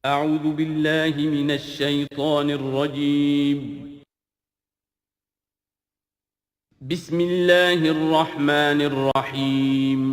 اعوذ باللہ من الشیطان الرجیم بسم اللہ الرحمن الرحیم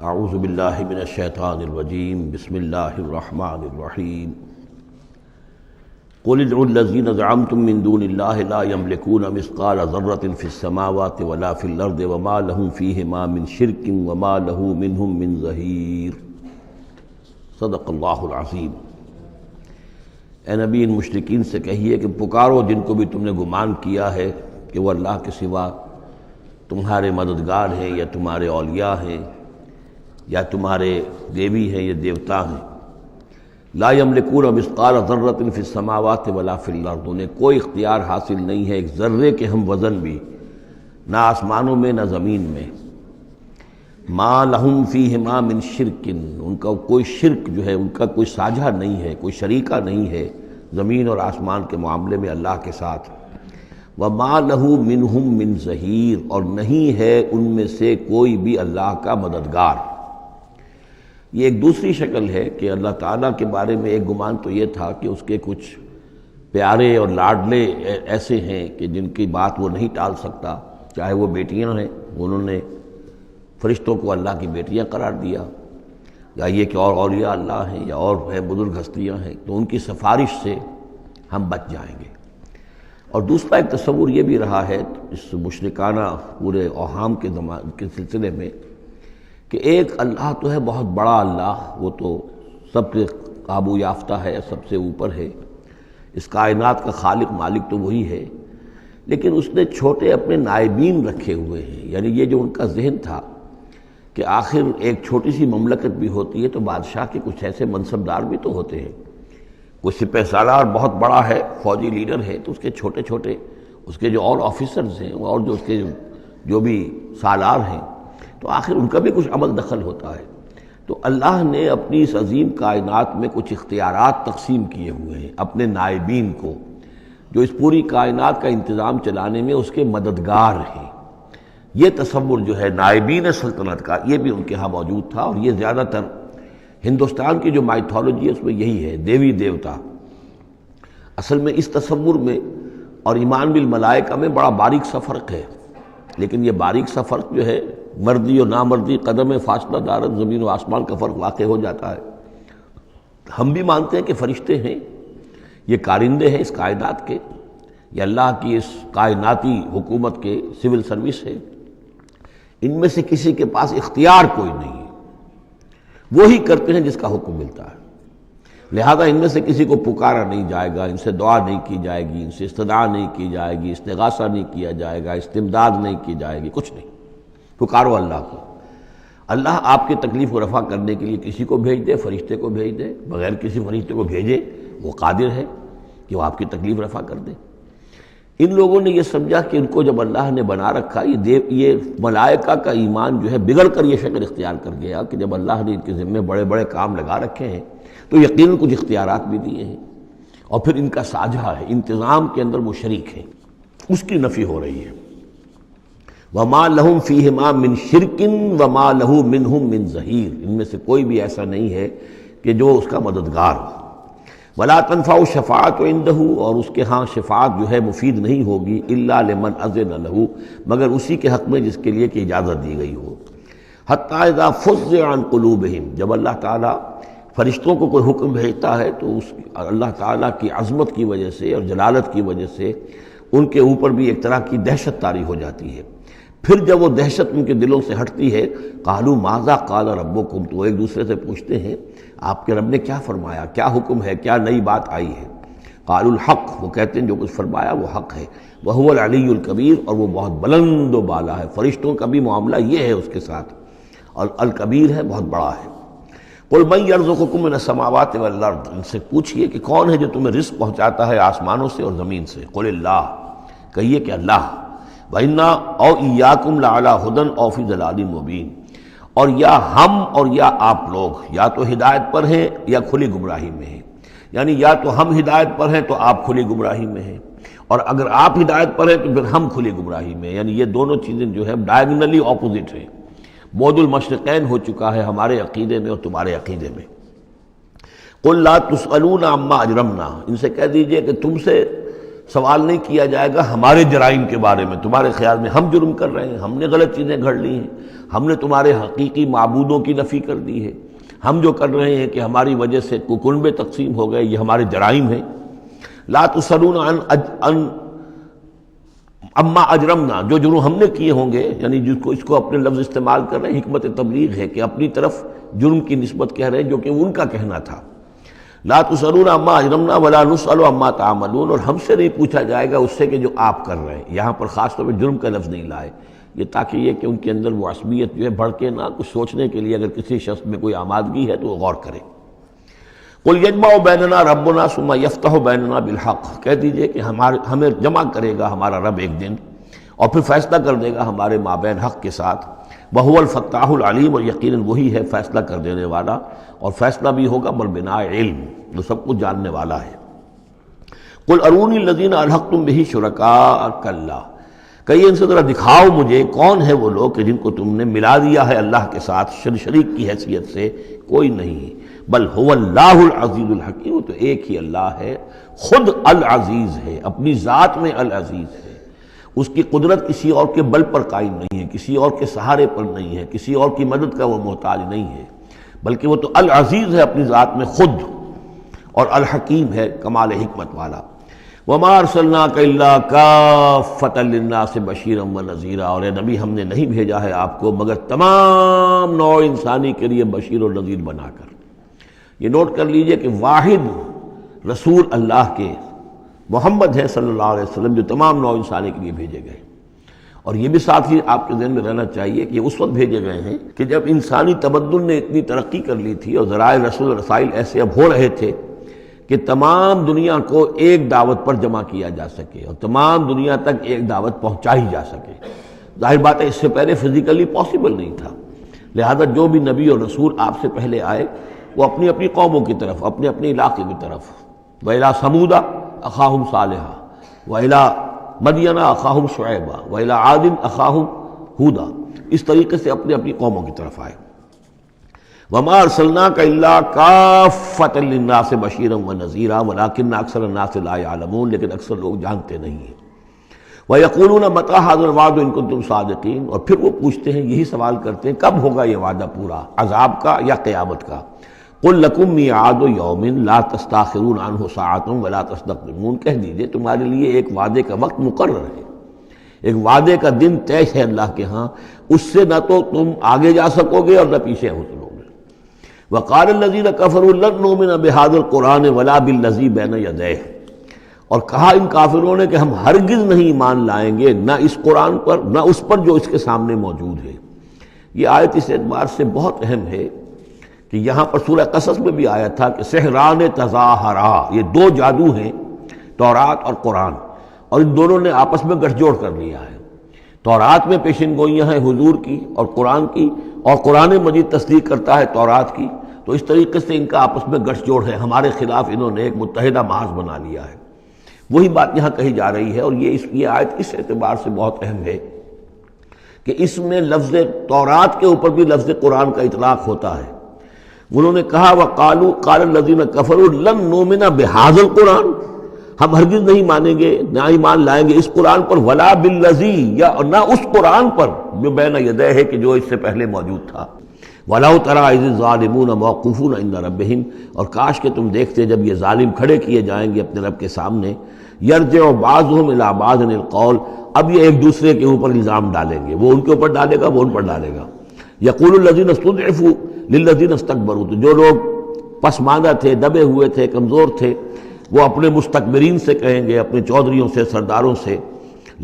اعوذ باللہ من الشیطان الرجیم بسم اللہ الرحمن الرحیم قل ادعوا الذین زعمتم من دون اللہ لا یملکون مثقال ذرۃ فی السماوات ولا فی الارض وما لهم فیہما من شرک وما له منہم من ظہیر۔ صدق اللہ العظیم۔ اے نبی، ان مشرکین سے کہیے کہ پکارو جن کو بھی تم نے گمان کیا ہے کہ وہ اللہ کے سوا تمہارے مددگار ہیں یا تمہارے اولیاء ہیں یا تمہارے دیوی ہیں یا دیوتا ہیں۔ لا یملکون مثقال ذرۃ فی السماوات ولا فی الارض، انہیں کوئی اختیار حاصل نہیں ہے ایک ذرے کے ہم وزن بھی، نہ آسمانوں میں نہ زمین میں۔ ما لہم فیہما من شرک، ان کا کوئی شرک جو ہے، ان کا کوئی ساجھا نہیں ہے، کوئی شریکہ نہیں ہے زمین اور آسمان کے معاملے میں اللہ کے ساتھ۔ وما لہ منہم من ظہیر، اور نہیں ہے ان میں سے کوئی بھی اللہ کا مددگار۔ یہ ایک دوسری شکل ہے کہ اللہ تعالیٰ کے بارے میں ایک گمان تو یہ تھا کہ اس کے کچھ پیارے اور لاڈلے ایسے ہیں کہ جن کی بات وہ نہیں ٹال سکتا، چاہے وہ بیٹیاں ہیں، انہوں نے فرشتوں کو اللہ کی بیٹیاں قرار دیا، یا یہ کہ اور اولیاء اللہ ہیں یا اور ہیں بزرگ ہستیاں ہیں، تو ان کی سفارش سے ہم بچ جائیں گے۔ اور دوسرا ایک تصور یہ بھی رہا ہے اس مشرکانہ پورے اوہام کے سلسلے میں کہ ایک اللہ تو ہے بہت بڑا اللہ، وہ تو سب کے قابو یافتہ ہے، سب سے اوپر ہے، اس کائنات کا خالق مالک تو وہی ہے، لیکن اس نے چھوٹے اپنے نائبین رکھے ہوئے ہیں۔ یعنی یہ جو ان کا ذہن تھا کہ آخر ایک چھوٹی سی مملکت بھی ہوتی ہے تو بادشاہ کے کچھ ایسے منصبدار بھی تو ہوتے ہیں، کوئی سپہ سالار بہت بڑا ہے، فوجی لیڈر ہے، تو اس کے چھوٹے چھوٹے اس کے جو اور آفیسرز ہیں اور جو اس کے جو بھی سالار ہیں، تو آخر ان کا بھی کچھ عمل دخل ہوتا ہے۔ تو اللہ نے اپنی اس عظیم کائنات میں کچھ اختیارات تقسیم کیے ہوئے ہیں اپنے نائبین کو، جو اس پوری کائنات کا انتظام چلانے میں اس کے مددگار ہیں۔ یہ تصور جو ہے نائبین سلطنت کا، یہ بھی ان کے ہاں موجود تھا، اور یہ زیادہ تر ہندوستان کی جو مائتھولوجی ہے اس میں یہی ہے، دیوی دیوتا۔ اصل میں اس تصور میں اور ایمان بالملائکہ میں بڑا باریک سا فرق ہے، لیکن یہ باریک سا فرق جو ہے مردی اور نامردی قدم فاصلہ دارت زمین و آسمان کا فرق واقع ہو جاتا ہے۔ ہم بھی مانتے ہیں کہ فرشتے ہیں، یہ کارندے ہیں اس کائنات کے، یہ اللہ کی اس کائناتی حکومت کے سول سروس ہے، ان میں سے کسی کے پاس اختیار کوئی نہیں ہے، وہی کرتے ہیں جس کا حکم ملتا ہے، لہذا ان میں سے کسی کو پکارا نہیں جائے گا، ان سے دعا نہیں کی جائے گی، ان سے استدعا نہیں کی جائے گی، استغاثہ نہیں کیا جائے گا، استمداد نہیں کی جائے گی، کچھ نہیں۔ پکارو اللہ کو، اللہ آپ کی تکلیف کو رفع کرنے کے لیے کسی کو بھیج دے، فرشتے کو بھیج دے، بغیر کسی فرشتے کو بھیجے وہ قادر ہے کہ وہ آپ کی تکلیف رفع کر دے۔ ان لوگوں نے یہ سمجھا کہ ان کو جب اللہ نے بنا رکھا، یہ ملائکہ کا ایمان جو ہے بگڑ کر یہ شکل اختیار کر گیا کہ جب اللہ نے ان کے ذمے بڑے بڑے کام لگا رکھے ہیں تو یقیناً کچھ اختیارات بھی دیے ہیں، اور پھر ان کا ساجھا ہے، انتظام کے اندر وہ شریک ہیں، اس کی نفی ہو رہی ہے۔ وما لہم فیہما من شرک وما لہ منہم من ظہیر، ان میں سے کوئی بھی ایسا نہیں ہے کہ جو اس کا مددگار ہو۔ ولا تنفع الشفاعۃ عندہ، اور اس کے ہاں شفاعت جو ہے مفید نہیں ہوگی الا لمن اذن لہ، مگر اسی کے حق میں جس کے لیے کہ اجازت دی گئی ہو۔ حتی اذا فزع عن قلوبہم، جب اللہ تعالیٰ فرشتوں کو کوئی حکم بھیجتا ہے تو اس اللہ تعالیٰ کی عظمت کی وجہ سے اور جلالت کی وجہ سے ان کے اوپر بھی ایک طرح کی دہشت طاری ہو جاتی ہے۔ پھر جب وہ دہشت ان کے دلوں سے ہٹتی ہے، قالوا ماذا قال ربکم، تو ایک دوسرے سے پوچھتے ہیں آپ کے رب نے کیا فرمایا، کیا حکم ہے، کیا نئی بات آئی ہے۔ قالوا الحق، وہ کہتے ہیں جو کچھ فرمایا وہ حق ہے، وہو العلی الکبیر، اور وہ بہت بلند و بالا ہے۔ فرشتوں کا بھی معاملہ یہ ہے اس کے ساتھ، اور الکبیر ہے، بہت بڑا ہے۔ قل من یرزقکم من السماوات والارض، ان سے پوچھئے کہ کون ہے جو تمہیں رزق پہنچاتا ہے آسمانوں سے اور زمین سے؟ قل اللہ، کہیے کہ اللہ۔ وَإِنَّا أَوْ إِيَّاكُمْ لَعَلَىٰ هُدًى أَوْ فِي ضَلَالٍ مُّبِينٍ، اور یا ہم اور یا آپ لوگ یا تو ہدایت پر ہیں یا کھلی گمراہی میں ہیں، یعنی یا تو ہم ہدایت پر ہیں تو آپ کھلی گمراہی میں ہیں، اور اگر آپ ہدایت پر ہیں تو پھر ہم کھلی گمراہی میں ہیں، یعنی یہ دونوں چیزیں جو ہے ڈائیگنلی اپوزٹ ہیں۔ بعد المشرقین ہو چکا ہے ہمارے عقیدے میں اور تمہارے عقیدے میں۔ قل لا تسألون عما اجرمنا، ان سے کہہ دیجئے کہ تم سے سوال نہیں کیا جائے گا ہمارے جرائم کے بارے میں، تمہارے خیال میں ہم جرم کر رہے ہیں، ہم نے غلط چیزیں گھڑ لی ہیں، ہم نے تمہارے حقیقی معبودوں کی نفی کر دی ہے، ہم جو کر رہے ہیں کہ ہماری وجہ سے کنبے تقسیم ہو گئے، یہ ہمارے جرائم ہیں۔ لا تسألون عن اما اجرمنا، جو جرم ہم نے کیے ہوں گے، یعنی جس کو اس کو اپنے لفظ استعمال کر رہے ہیں، حکمت تبلیغ ہے کہ اپنی طرف جرم کی نسبت کہہ رہے ہیں جو کہ ان کا کہنا تھا۔ لا تسألون عما اجرمنا ولا نسأل عما تعملون، اور ہم سے نہیں پوچھا جائے گا اس سے کہ جو آپ کر رہے ہیں۔ یہاں پر خاص طور پہ جرم کا لفظ نہیں لائے، یہ تاکہ یہ کہ ان کے اندر وہ عصبیت جو ہے بڑھ کے نہ، کچھ سوچنے کے لیے اگر کسی شخص میں کوئی آمادگی ہے تو وہ غور کرے۔ قل یجمع بیننا ربنا ثم یفتح بیننا بالحق، کہہ دیجئے کہ ہمیں جمع کرے گا ہمارا رب ایک دن اور پھر فیصلہ کر دے گا ہمارے مابین حق کے ساتھ۔ وہو الفتاح العلیم، اور یقیناً وہی ہے فیصلہ کر دینے والا، اور فیصلہ بھی ہوگا بالبناء علم، وہ سب کچھ جاننے والا ہے۔ قل ارونی الذین الحقتم بہ شرکاء کلا، کہیے ان سے ذرا دکھاؤ مجھے کون ہے وہ لوگ کہ جن کو تم نے ملا دیا ہے اللہ کے ساتھ شریک کی حیثیت سے، کوئی نہیں۔ بل هو اللہ العزیز الحکیم، وہ تو ایک ہی اللہ ہے، خود العزیز ہے، اپنی ذات میں العزیز ہے، اس کی قدرت کسی اور کے بل پر قائم نہیں ہے، کسی اور کے سہارے پر نہیں ہے، کسی اور کی مدد کا وہ محتاج نہیں ہے، بلکہ وہ تو العزیز ہے اپنی ذات میں خود، اور الحکیم ہے کمال حکمت والا۔ وما ارسلناک الا کافۃ للناس بشیرا ونذیرا، اور اے نبی ہم نے نہیں بھیجا ہے آپ کو مگر تمام نوع انسانی کے لیے بشیر و نذیر بنا کر۔ یہ نوٹ کر لیجئے کہ واحد رسول اللہ کے محمد ہے صلی اللہ علیہ وسلم جو تمام نوع انسانی کے لیے بھیجے گئے، اور یہ بھی ساتھ ہی آپ کے ذہن میں رہنا چاہیے کہ اس وقت بھیجے گئے ہیں کہ جب انسانی تمدن نے اتنی ترقی کر لی تھی اور ذرائع رسول رسائل ایسے اب ہو رہے تھے کہ تمام دنیا کو ایک دعوت پر جمع کیا جا سکے اور تمام دنیا تک ایک دعوت پہنچائی جا سکے۔ ظاہر بات ہے اس سے پہلے فزیکلی پاسبل نہیں تھا، لہذا جو بھی نبی اور رسول آپ سے پہلے آئے وہ اپنی اپنی قوموں کی طرف، اپنے اپنے علاقے کی طرف، وَإِلَىٰ ثَمُودَ أَخَاهُمْ صَالِحًا وَإِلَىٰ مَدْيَنَ أَخَاهُمْ شُعَيْبًا وَإِلَىٰ عَادٍ أَخَاهُمْ هُودًا، اس طریقے سے اپنی اپنی قوموں کی طرف آئے۔ وَمَا أَرْسَلْنَاكَ إِلَّا كَافَّةً لِلنَّاسِ بَشِيرًا وَنَذِيرًا وَلَٰكِنَّ أَكْثَرَ النَّاسِ لَا يَعْلَمُونَ، لیکن اکثر لوگ جانتے نہیں ہیں۔ وَيَقُولُونَ مَتَىٰ هَٰذَا الْوَعْدُ إِن كُنتُمْ صَادِقِينَ، اور پھر وہ پوچھتے ہیں، یہی سوال کرتے ہیں کب ہوگا یہ وعدہ پورا، عذاب کا یا قیامت کا۔ قُل لَكُم مِّيعَادُ يَوْمٍ لَا تَسْتَأْخِرُونَ عَنْهُ سَاعَةٌ وَلَا تَسْتَقْدِمُونَ، کہہ دیجئے تمہارے لیے ایک وعدے کا وقت مقرر ہے، ایک وعدے کا دن طے ہے اللہ کے ہاں، اس سے نہ تو تم آگے جا سکو گے اور نہ پیچھے ہو سکو گے۔ وَقَالَ الَّذِينَ كَفَرُوا لَن نُّؤْمِنَ بِهَٰذَا الْقُرْآنِ وَلَا بِالَّذِي بَيْنَ يَدَيْهِ، اور کہا ان کافروں نے کہ ہم ہرگز نہیں ایمان لائیں گے نہ اس قرآن پر نہ اس پر جو اس کے سامنے موجود ہے۔ یہ آیت اس اعتبار سے بہت اہم ہے کہ یہاں پر سورہ قصص میں بھی آیا تھا کہ سحران تظاہرا، یہ دو جادو ہیں تورات اور قرآن، اور ان دونوں نے آپس میں گٹھ جوڑ کر لیا ہے۔ تورات میں پیشن گوئیاں ہیں حضور کی اور قرآن کی، اور قرآن مجید تصدیق کرتا ہے تورات کی، تو اس طریقے سے ان کا آپس میں گٹھ جوڑ ہے، ہمارے خلاف انہوں نے ایک متحدہ محاذ بنا لیا ہے۔ وہی بات یہاں کہی جا رہی ہے، اور یہ آیت اس اعتبار سے بہت اہم ہے کہ اس میں لفظ تورات کے اوپر بھی لفظ قرآن کا اطلاق ہوتا ہے۔ انہوں نے کہا وَقَالُوا قَالَ الَّذِينَ كَفَرُوا لَن نُّؤْمِنَ بِهَٰذَا الْقُرْآنِ، ہم ہرگز نہیں مانیں گے نہ ایمان لائیں گے اس قرآن پر، ولا بالذی، یا نہ اس قرآن پر جو بین یدیہ ہے کہ جو اس سے پہلے موجود تھا۔ وَلَوْ تَرَىٰ إِذِ الظَّالِمُونَ مَوْقُوفُونَ عِندَ رَبِّهِمْ، اور کاش کہ تم دیکھتے جب یہ ظالم کھڑے کیے جائیں گے اپنے رب کے سامنے، يَرْجِعُ بَعْضُهُمْ إِلَىٰ بَعْضٍ الْقَوْلَ، اب یہ ایک دوسرے کے اوپر الزام ڈالیں گے، وہ ان کے اوپر ڈالے گا، وہ ان پر ڈالے گا۔ يَقُولُ الَّذِينَ اسْتُضْعِفُوا لِلَّذِينَ اسْتَكْبَرُوا، تو جو لوگ پسماندہ تھے، دبے ہوئے تھے، کمزور تھے، وہ اپنے مستکبرین سے کہیں گے، اپنے چودھریوں سے، سرداروں سے،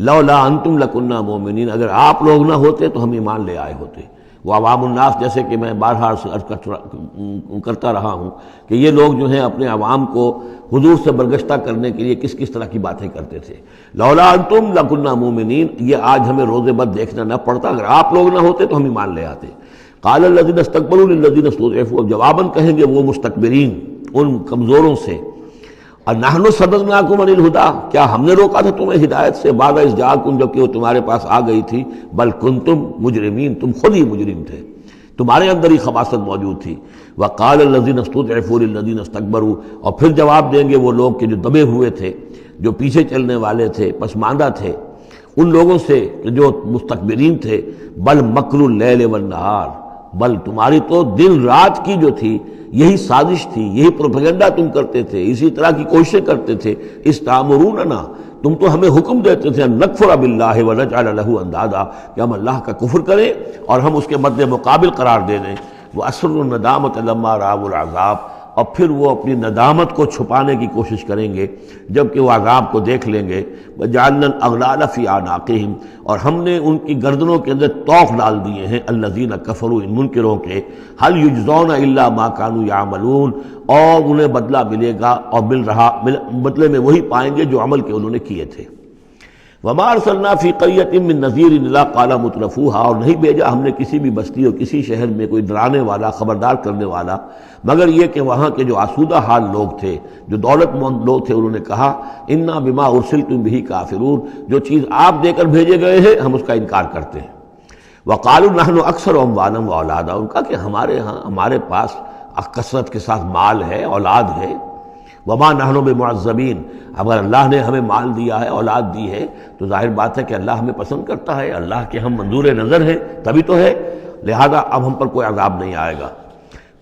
لولا انتم لکنا مومنین، اگر آپ لوگ نہ ہوتے تو ہم ایمان لے آئے ہوتے۔ وہ عوام الناس، جیسے کہ میں بارہا عرض کرتا رہا ہوں کہ یہ لوگ جو ہیں اپنے عوام کو حضور سے برگشتہ کرنے کے لیے کس کس طرح کی باتیں کرتے تھے. لولا انتم لکنا مومنین، یہ آج ہمیں روز بد دیکھنا نہ پڑتا، اگر آپ لوگ نہ ہوتے تو ہم ایمان لے آتے. قال الذین استکبروا للذین استضعفوا، جواباً کہیں گے وہ مستکبرین ان کمزوروں سے، نحن صددناکم عن الہدی، کیا ہم نے روکا تھا تمہیں ہدایت سے، بعد اذ جاءکم، جبکہ وہ تمہارے پاس آ گئی تھی، بل کنتم مجرمین، تم خود ہی مجرم تھے، تمہارے اندر ہی خباثت موجود تھی. وقال الذین استضعفوا للذین استکبروا، اور پھر جواب دیں گے وہ لوگ کہ جو دبے ہوئے تھے، جو پیچھے چلنے والے تھے، پسماندہ تھے، ان لوگوں سے جو مستکبرین تھے، بل مکر اللیل والنہار، بل تمہاری تو دن رات کی جو تھی یہی سازش تھی، یہی پروپیگنڈا تم کرتے تھے، اسی طرح کی کوششیں کرتے تھے. استامروننا، تم تو ہمیں حکم دیتے تھے، ان نکفر باللہ ونجعل لہ اندادا، کہ ہم اللہ کا کفر کریں اور ہم اس کے مد مقابل قرار دے دیں. واسروا الندامۃ لما رأوا العذاب، اور پھر وہ اپنی ندامت کو چھپانے کی کوشش کریں گے جب کہ وہ عذاب کو دیکھ لیں گے. وجعلنا الاغلال فی اعناقہم، اور ہم نے ان کی گردنوں کے اندر طوق ڈال دیے ہیں، الذین کفروا، ان منکروں کے، هل یجزون الا ما كانوا یعملون، اور انہیں بدلہ ملے گا اور مل رہا، بدلے میں وہی پائیں گے جو عمل کے انہوں نے کیے تھے. وما ارسلنا فی قریۃ من نذیر الا قال مترفوها، اور نہیں بھیجا ہم نے کسی بھی بستی اور کسی شہر میں کوئی ڈرانے والا، خبردار کرنے والا، مگر یہ کہ وہاں کے جو آسودہ حال لوگ تھے، جو دولت مند لوگ تھے، انہوں نے کہا انا بما ارسلتم به کافرون، جو چیز آپ دے کر بھیجے گئے ہیں ہم اس کا انکار کرتے ہیں. وقالوا نحن اکثر اموالا واولادا، ان کا کہ ہمارے ہاں، ہمارے پاس کثرت کے ساتھ مال ہے، اولاد ہے. وما نحن بمعذبین، اگر اللہ نے ہمیں مال دیا ہے، اولاد دی ہے، تو ظاہر بات ہے کہ اللہ ہمیں پسند کرتا ہے، اللہ کے ہم منظور نظر ہیں تبھی تو ہے، لہذا اب ہم پر کوئی عذاب نہیں آئے گا.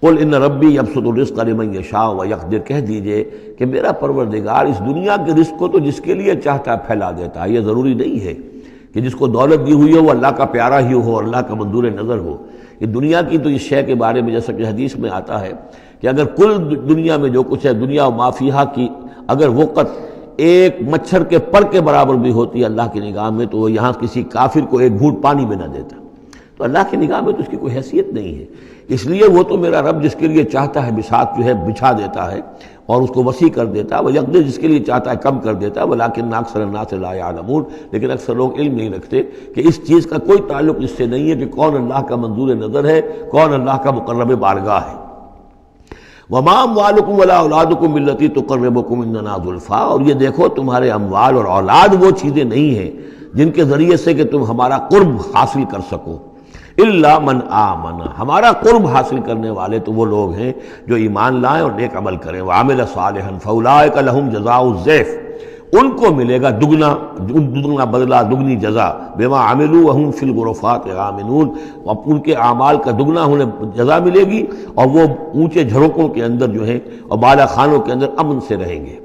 قل ان ربی یبسط الرزق لمن یشاء ویقدر، کہہ دیجئے کہ میرا پروردگار اس دنیا کے رزق کو تو جس کے لیے چاہتا ہے پھیلا دیتا ہے. یہ ضروری نہیں ہے کہ جس کو دولت دی ہوئی ہو وہ اللہ کا پیارا ہی ہو اور اللہ کا منظور نظر ہو. یہ دنیا کی تو اس شے کے بارے میں جیسا کہ حدیث میں آتا ہے کہ اگر کل دنیا میں جو کچھ ہے، دنیا و ما فیہا کی اگر وقت ایک مچھر کے پر کے برابر بھی ہوتی ہے اللہ کی نگاہ میں، تو وہ یہاں کسی کافر کو ایک گھونٹ پانی میں نہ دیتا. تو اللہ کی نگاہ میں تو اس کی کوئی حیثیت نہیں ہے. اس لیے وہ تو میرا رب جس کے لیے چاہتا ہے بساط جو ہے بچھا دیتا ہے اور اس کو وسیع کر دیتا ہے، وہ یقدر جس کے لیے چاہتا ہے کم کر دیتا ہے. ولکن اکثر الناس لا یعلمون، لیکن اکثر لوگ علم نہیں رکھتے کہ اس چیز کا کوئی تعلق اس سے نہیں ہے کہ کون اللہ کا منظور نظر ہے، کون اللہ کا مقرب بارگاہ ہے. وما اموالکم ولا اولادکم بالتی تقربکم عندنا زلفیٰ، اور یہ دیکھو تمہارے اموال اور اولاد وہ چیزیں نہیں ہیں جن کے ذریعے سے کہ تم ہمارا قرب حاصل کر سکو. الا من آمن، ہمارا قرب حاصل کرنے والے تو وہ لوگ ہیں جو ایمان لائیں اور نیک عمل کریں. وعمل صالحا فاولئک لہم جزاء الضعف، ان کو ملے گا دگنا بدلہ، دگنی جزا. بما عملوا وهم فی الغرفات آمنون، ان کے اعمال کا دگنا انہیں جزا ملے گی اور وہ اونچے جھروکوں کے اندر جو ہیں اور بالا خانوں کے اندر امن سے رہیں گے.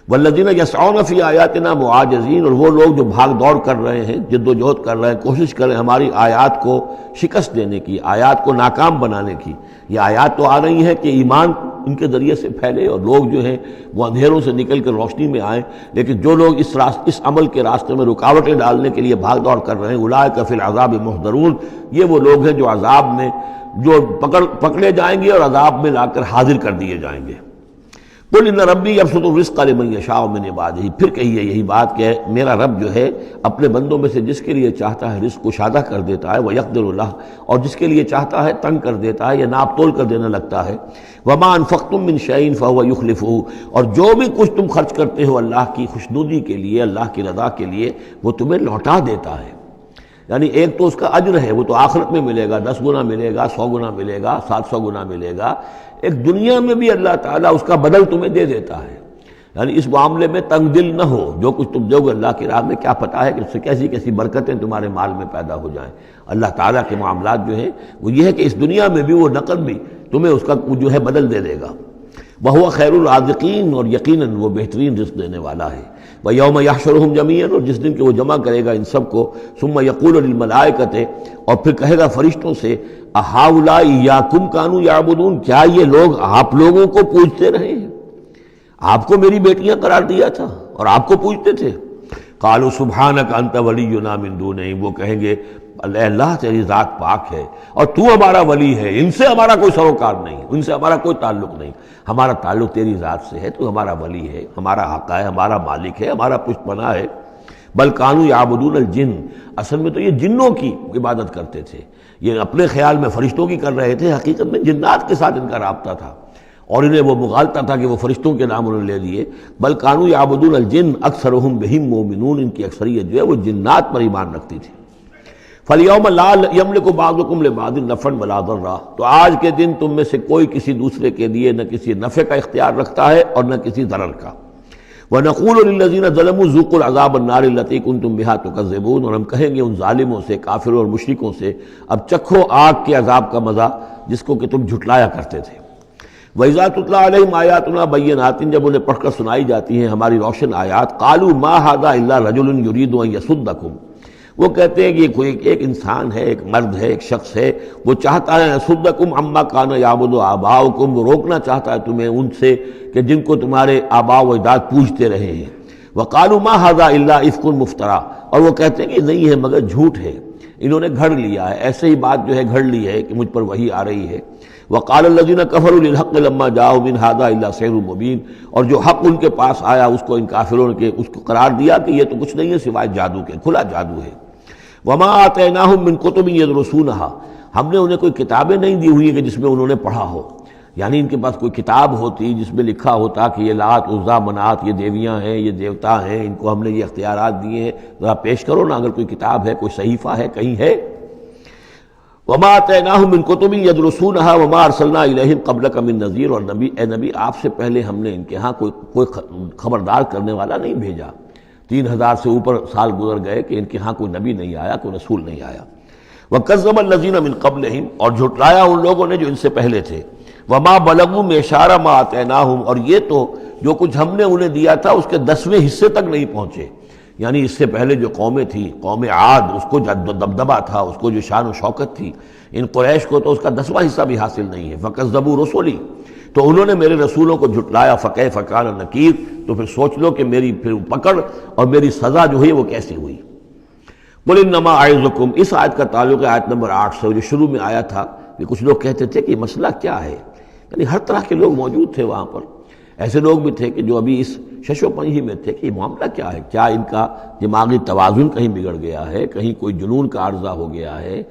والذین یسعون فی آیاتنا معاجزین، اور وہ لوگ جو بھاگ دوڑ کر رہے ہیں، جد و جہد کر رہے ہیں، کوشش کر رہے ہیں ہماری آیات کو شکست دینے کی، آیات کو ناکام بنانے کی. یہ آیات تو آ رہی ہیں کہ ایمان ان کے ذریعے سے پھیلے اور لوگ جو ہیں وہ اندھیروں سے نکل کر روشنی میں آئیں، لیکن جو لوگ اس عمل کے راستے میں رکاوٹیں ڈالنے کے لیے بھاگ دوڑ کر رہے ہیں، اولئک فی العذاب محضرون، یہ وہ لوگ ہیں جو عذاب میں جو پکڑے جائیں گے اور عذاب میں لا کر حاضر کر دیے جائیں گے. قل ان ربی یبسط الرزق لمن یشاء من عبادہ، پھر کہیے یہی بات کہ میرا رب جو ہے اپنے بندوں میں سے جس کے لیے چاہتا ہے رزق کشادہ کر دیتا ہے، ویقدر اللہ، اور جس کے لیے چاہتا ہے تنگ کر دیتا ہے یا ناپ تول کر دینے لگتا ہے. وما انفقتم من شیء فهو یخلفہ، اور جو بھی کچھ تم خرچ کرتے ہو اللہ کی خوشنودی کے لیے، اللہ کی رضا کے لیے، وہ تمہیں لوٹا دیتا ہے. یعنی ایک تو اس کا اجر ہے، وہ تو آخرت میں ملے گا، 10 گنا ملے گا، 100 گنا ملے گا، 700 گنا ملے گا. ایک دنیا میں بھی اللہ تعالیٰ اس کا بدل تمہیں دے دیتا ہے. یعنی اس معاملے میں تنگ دل نہ ہو، جو کچھ تم دو گے اللہ کی راہ میں کیا پتہ ہے کہ اس سے کیسی کیسی برکتیں تمہارے مال میں پیدا ہو جائیں. اللہ تعالیٰ کے معاملات جو ہیں وہ یہ ہے کہ اس دنیا میں بھی وہ نقد بھی تمہیں اس کا جو ہے بدل دے دے گا. وَهُوَ خَيْرُ الرَّازِقِينَ، اور یقیناً وہ بہترین رزق دینے والا ہے. وَيَوْمَ يَحْشُرُهُمْ جَمِيعًا، اور جس دن کہ وہ جمع کرے گا ان سب کو. ثُمَّ يَقُولُ لِلْمَلَائِكَةِ، اور پھر کہے گا فرشتوں سے، أَهَٰؤُلَاءِ إِيَّاكُمْ كَانُوا يَعْبُدُونَ، کیا یہ لوگ آپ لوگوں کو پوجتے رہے ہیں؟ آپ کو میری بیٹیاں قرار دیا تھا اور آپ کو پوجتے تھے. قالوا سبحانک انت ولینا من دونہم، وہ کہیں گے اللہ تیری ذات پاک ہے اور تو ہمارا ولی ہے، ان سے ہمارا کوئی سروکار نہیں، ان سے ہمارا کوئی تعلق نہیں، ہمارا تعلق تیری ذات سے ہے، تو ہمارا ولی ہے، ہمارا آقا ہے، ہمارا مالک ہے، ہمارا پشت پناہ ہے۔ بل کانوا یعبدون الجن، اصل میں تو یہ جنوں کی عبادت کرتے تھے، یہ اپنے خیال میں فرشتوں کی کر رہے تھے، حقیقت میں جنات کے ساتھ ان کا رابطہ تھا اور انہیں وہ مغالطہ تھا کہ وہ فرشتوں کے نام انہوں نے لے لیے۔ بل کانوا یعبدون الجن اکثرهم بهم مؤمنون، ان کی اکثریت جو ہے وہ جنات پر ایمان رکھتی تھی۔ فَالْيَوْمَ لَا يَمْلِكُ بَعْضُكُمْ لِبَعْضٍ نَفْعًا وَلَا ضَرًّا، تو آج کے دن تم میں سے کوئی کسی دوسرے کے لیے نہ کسی نفع کا اختیار رکھتا ہے اور نہ کسی ضرر کا۔ وَنَقُولُ لِلَّذِينَ ظَلَمُوا ذُوقُوا الْعَذَابَ النَّارِ الَّتِي كُنتُم بِهَا تُكَذِّبُونَ، اور ہم کہیں گے ان ظالموں سے، کافروں اور مشرکوں سے، اب چکھو آگ کے عذاب کا مزہ جس کو کہ تم جھٹلایا کرتے تھے۔ وَإِذَا تُتْلَىٰ عَلَيْهِمْ آيَاتُنَا بَيِّنَاتٍ، جب انہیں پڑھ کر سنائی جاتی ہیں ہماری روشن آیات، قَالُوا مَا هَٰذَا إِلَّا رَجُلٌ يُرِيدُ أَن يَصُدَّكُمْ، وہ کہتے ہیں کہ یہ کوئی ایک انسان ہے، ایک مرد ہے، ایک شخص ہے، وہ چاہتا ہے يَصُدَّكُمْ عَمَّا كَانَ يَعْبُدُ آبَاؤُكُمْ، وہ روکنا چاہتا ہے تمہیں ان سے کہ جن کو تمہارے آباء و اجداد پوجتے رہے ہیں۔ وَقَالُوا مَا هَٰذَا إِلَّا إِفْكٌ مُفْتَرًى، اور وہ کہتے ہیں کہ نہیں ہے مگر جھوٹ ہے، انہوں نے گھڑ لیا ہے، ایسے ہی بات جو ہے گھڑ لی ہے کہ مجھ پر وحی آ رہی ہے۔ وَقَالَ الَّذِينَ كَفَرُوا لِلْحَقِّ لَمَّا جَاءَهُمْ إِنْ هَٰذَا إِلَّا سِحْرٌ مُّبِينٌ، اور جو حق ان کے پاس آیا اس کو ان کافروں نے اس کو قرار دیا کہ یہ تو کچھ نہیں ہے سوائے جادو کے، کھلا جادو ہے۔ وَمَا آتَيْنَاهُم مِّن كُتُبٍ يَدْرُسُونَهَا، ہم نے انہیں کوئی کتابیں نہیں دی ہوئی کہ جس میں انہوں نے پڑھا ہو، یعنی ان کے پاس کوئی کتاب ہوتی جس میں لکھا ہوتا کہ یہ لات عزا منات یہ دیویاں ہیں، یہ دیوتا ہیں، ان کو ہم نے یہ اختیارات دیے ہیں، ذرا پیش کرو نا، اگر کوئی کتاب ہے، کوئی صحیفہ ہے، کہیں ہے۔ وَمَا آتَيْنَاهُم مِّن كُتُبٍ يَدْرُسُونَهَا وَمَا أَرْسَلْنَا إِلَيْهِمْ قَبْلَكَ مِن نَذِيرٍ، اور نبی اے نبی آپ سے پہلے ہم نے ان کے ہاں کوئی خبردار کرنے والا نہیں بھیجا، 3000 سے اوپر سال گزر گئے کہ ان کے ہاں کوئی نبی نہیں آیا، کوئی رسول نہیں آیا۔ وَكَذَّبَ الَّذِينَ مِن قَبْلِهِمْ، اور جھٹلایا ان لوگوں نے جو ان سے پہلے تھے۔ وَمَا بَلَغُوا مِعْشَارَ مَا آتَيْنَاهُمْ، اور یہ تو جو کچھ ہم نے انہیں دیا تھا اس کے 10ویں حصے تک نہیں پہنچے، یعنی اس سے پہلے جو قومیں تھیں، قوم عاد، اس کو جو دبدبہ تھا، اس کو جو شان و شوکت تھی، ان قریش کو تو اس کا 10واں حصہ بھی حاصل نہیں ہے۔ فَكَذَّبُوا رُسُلِي، تو انہوں نے میرے رسولوں کو جھٹلایا، فَكَيْفَ كَانَ نَكِيرٌ، تو پھر سوچ لو کہ میری پھر پکڑ اور میری سزا جو ہے وہ کیسی ہوئی۔ قُلْ إِنَّمَا أَعِظُكُمْ، اس آیت کا تعلق ہے آیت نمبر 8 سے، جو شروع میں آیا تھا کہ کچھ لوگ کہتے تھے کہ مسئلہ کیا ہے، یعنی ہر طرح کے لوگ موجود تھے وہاں پر، ایسے لوگ بھی تھے کہ جو ابھی اس شش و پنج ہی میں تھے کہ یہ معاملہ کیا ہے، کیا ان کا دماغی توازن کہیں بگڑ گیا ہے، کہیں کوئی جنون کا عارضہ ہو گیا ہے،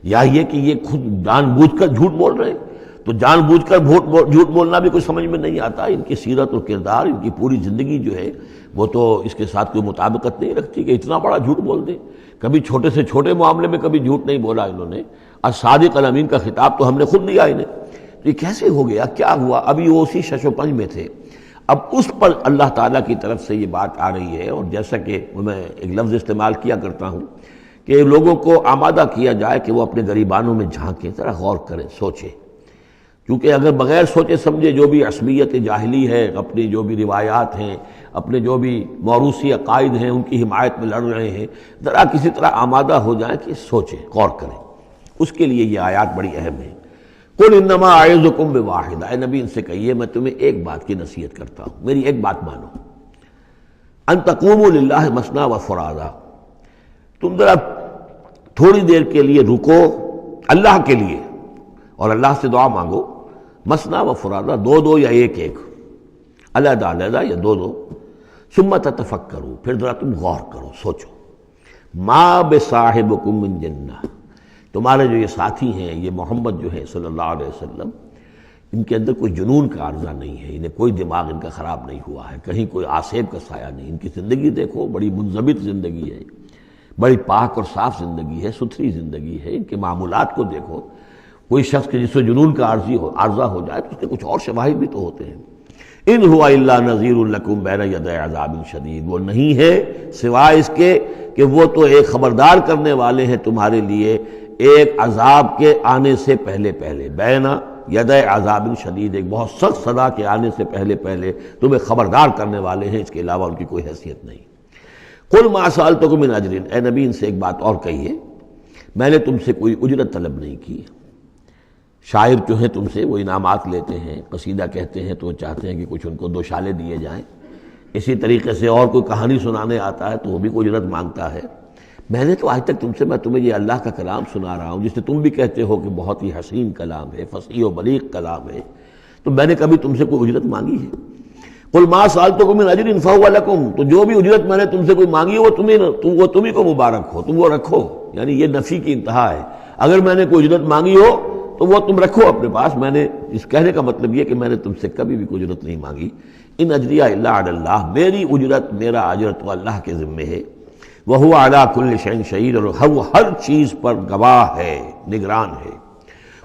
یا یہ کہ یہ خود جان بوجھ کر جھوٹ بول رہے ہیں۔ تو جان بوجھ کر جھوٹ بولنا بھی کچھ سمجھ میں نہیں آتا، ان کی سیرت و کردار، ان کی پوری زندگی جو ہے وہ تو اس کے ساتھ کوئی مطابقت نہیں رکھتی کہ اتنا بڑا جھوٹ بول دیں۔ کبھی چھوٹے سے چھوٹے معاملے میں کبھی جھوٹ نہیں بولا انہوں نے، الصادق الامین کا خطاب تو ہم نے خود دیا انہیں، تو یہ کیسے ہو گیا، کیا ہوا؟ ابھی وہ اسی شش و پنج میں تھے، اب اس پر اللہ تعالیٰ کی طرف سے یہ بات آ رہی ہے۔ اور جیسا کہ میں ایک لفظ استعمال کیا کرتا ہوں کہ لوگوں کو آمادہ کیا جائے کہ وہ اپنے گریبانوں میں جھانکیں، ذرا غور کریں، سوچیں، کیونکہ اگر بغیر سوچے سمجھے جو بھی عصبیت جاہلی ہے، اپنی جو بھی روایات ہیں، اپنے جو بھی موروثی عقائد ہیں، ان کی حمایت میں لڑ رہے ہیں، ذرا کسی طرح آمادہ ہو جائیں کہ سوچیں، غور کریں، اس کے لیے یہ آیات بڑی اہم ہیں۔ قُلْ إِنَّمَا أَعِظُكُمْ بِوَاحِدَةٍ، اے نبی ان سے کہیے میں تمہیں ایک بات کی نصیحت کرتا ہوں، میری ایک بات مانو، أَن تَقُومُوا لِلَّهِ مَثْنَىٰ وَفُرَادَىٰ، تم ذرا تھوڑی دیر کے لیے رکو اللہ کے لیے اور اللہ سے دعا مانگو، مثنیٰ و فرادہ، دو دو یا ایک ایک، علیحدہ علیحدہ یا دو دو، ثم تتفکروا، پھر ذرا تم غور کرو، سوچو، ما بصاحبکم من جنہ، تمہارے جو یہ ساتھی ہیں، یہ محمد جو ہے صلی اللہ علیہ وسلم، ان کے اندر کوئی جنون کا عارضہ نہیں ہے، انہیں کوئی دماغ ان کا خراب نہیں ہوا ہے، کہیں کوئی آسیب کا سایہ نہیں، ان کی زندگی دیکھو، بڑی منضبط زندگی ہے، بڑی پاک اور صاف زندگی ہے، ستھری زندگی ہے، ان کے معمولات کو دیکھو، کوئی شخص کے جس سے جنون کا عارضہ ہو جائے تو اس کے کچھ اور شواہد بھی تو ہوتے ہیں۔ ان ہوا الا نذیر لکم بین یدی عذاب شدید، وہ نہیں ہے سوائے اس کے کہ وہ تو ایک خبردار کرنے والے ہیں تمہارے لیے ایک عذاب کے آنے سے پہلے پہلے، بین یدی عذاب شدید، ایک بہت سخت سزا کے آنے سے پہلے پہلے تمہیں خبردار کرنے والے ہیں، اس کے علاوہ ان کی کوئی حیثیت نہیں۔ قل ما سألتکم من اجر، اے نبی ان سے ایک بات اور کہیے، میں نے تم سے کوئی اجرت طلب نہیں کی۔ شاعر جو ہیں تم سے وہ انعامات لیتے ہیں، قصیدہ کہتے ہیں تو وہ چاہتے ہیں کہ کچھ ان کو دو شالے دیے جائیں، اسی طریقے سے اور کوئی کہانی سنانے آتا ہے تو وہ بھی کوئی اجرت مانگتا ہے۔ میں نے تو آج تک تم سے میں تمہیں یہ اللہ کا کلام سنا رہا ہوں جسے تم بھی کہتے ہو کہ بہت ہی حسین کلام ہے، فصیح و بلیغ کلام ہے، تو میں نے کبھی تم سے کوئی اجرت مانگی ہے؟ قل ما سألتکم من اجر فہو لکم، تو جو بھی اجرت میں نے تم سے کوئی مانگی ہے وہ تمہیں کو مبارک ہو، تم وہ رکھو. یعنی یہ نفی کی انتہا ہے. اگر میں نے کوئی اجرت مانگی ہو تو وہ تم رکھو اپنے پاس. میں نے اس کہنے کا مطلب یہ کہ میں نے تم سے کبھی بھی کوئی اجرت نہیں مانگی. ان اجریہ الا علی اللہ، میری اجرت میرا اجر تو اللہ کے ذمے ہے. وہو علی کل شیء شہید، اور وہ ہر چیز پر گواہ ہے، نگران ہے.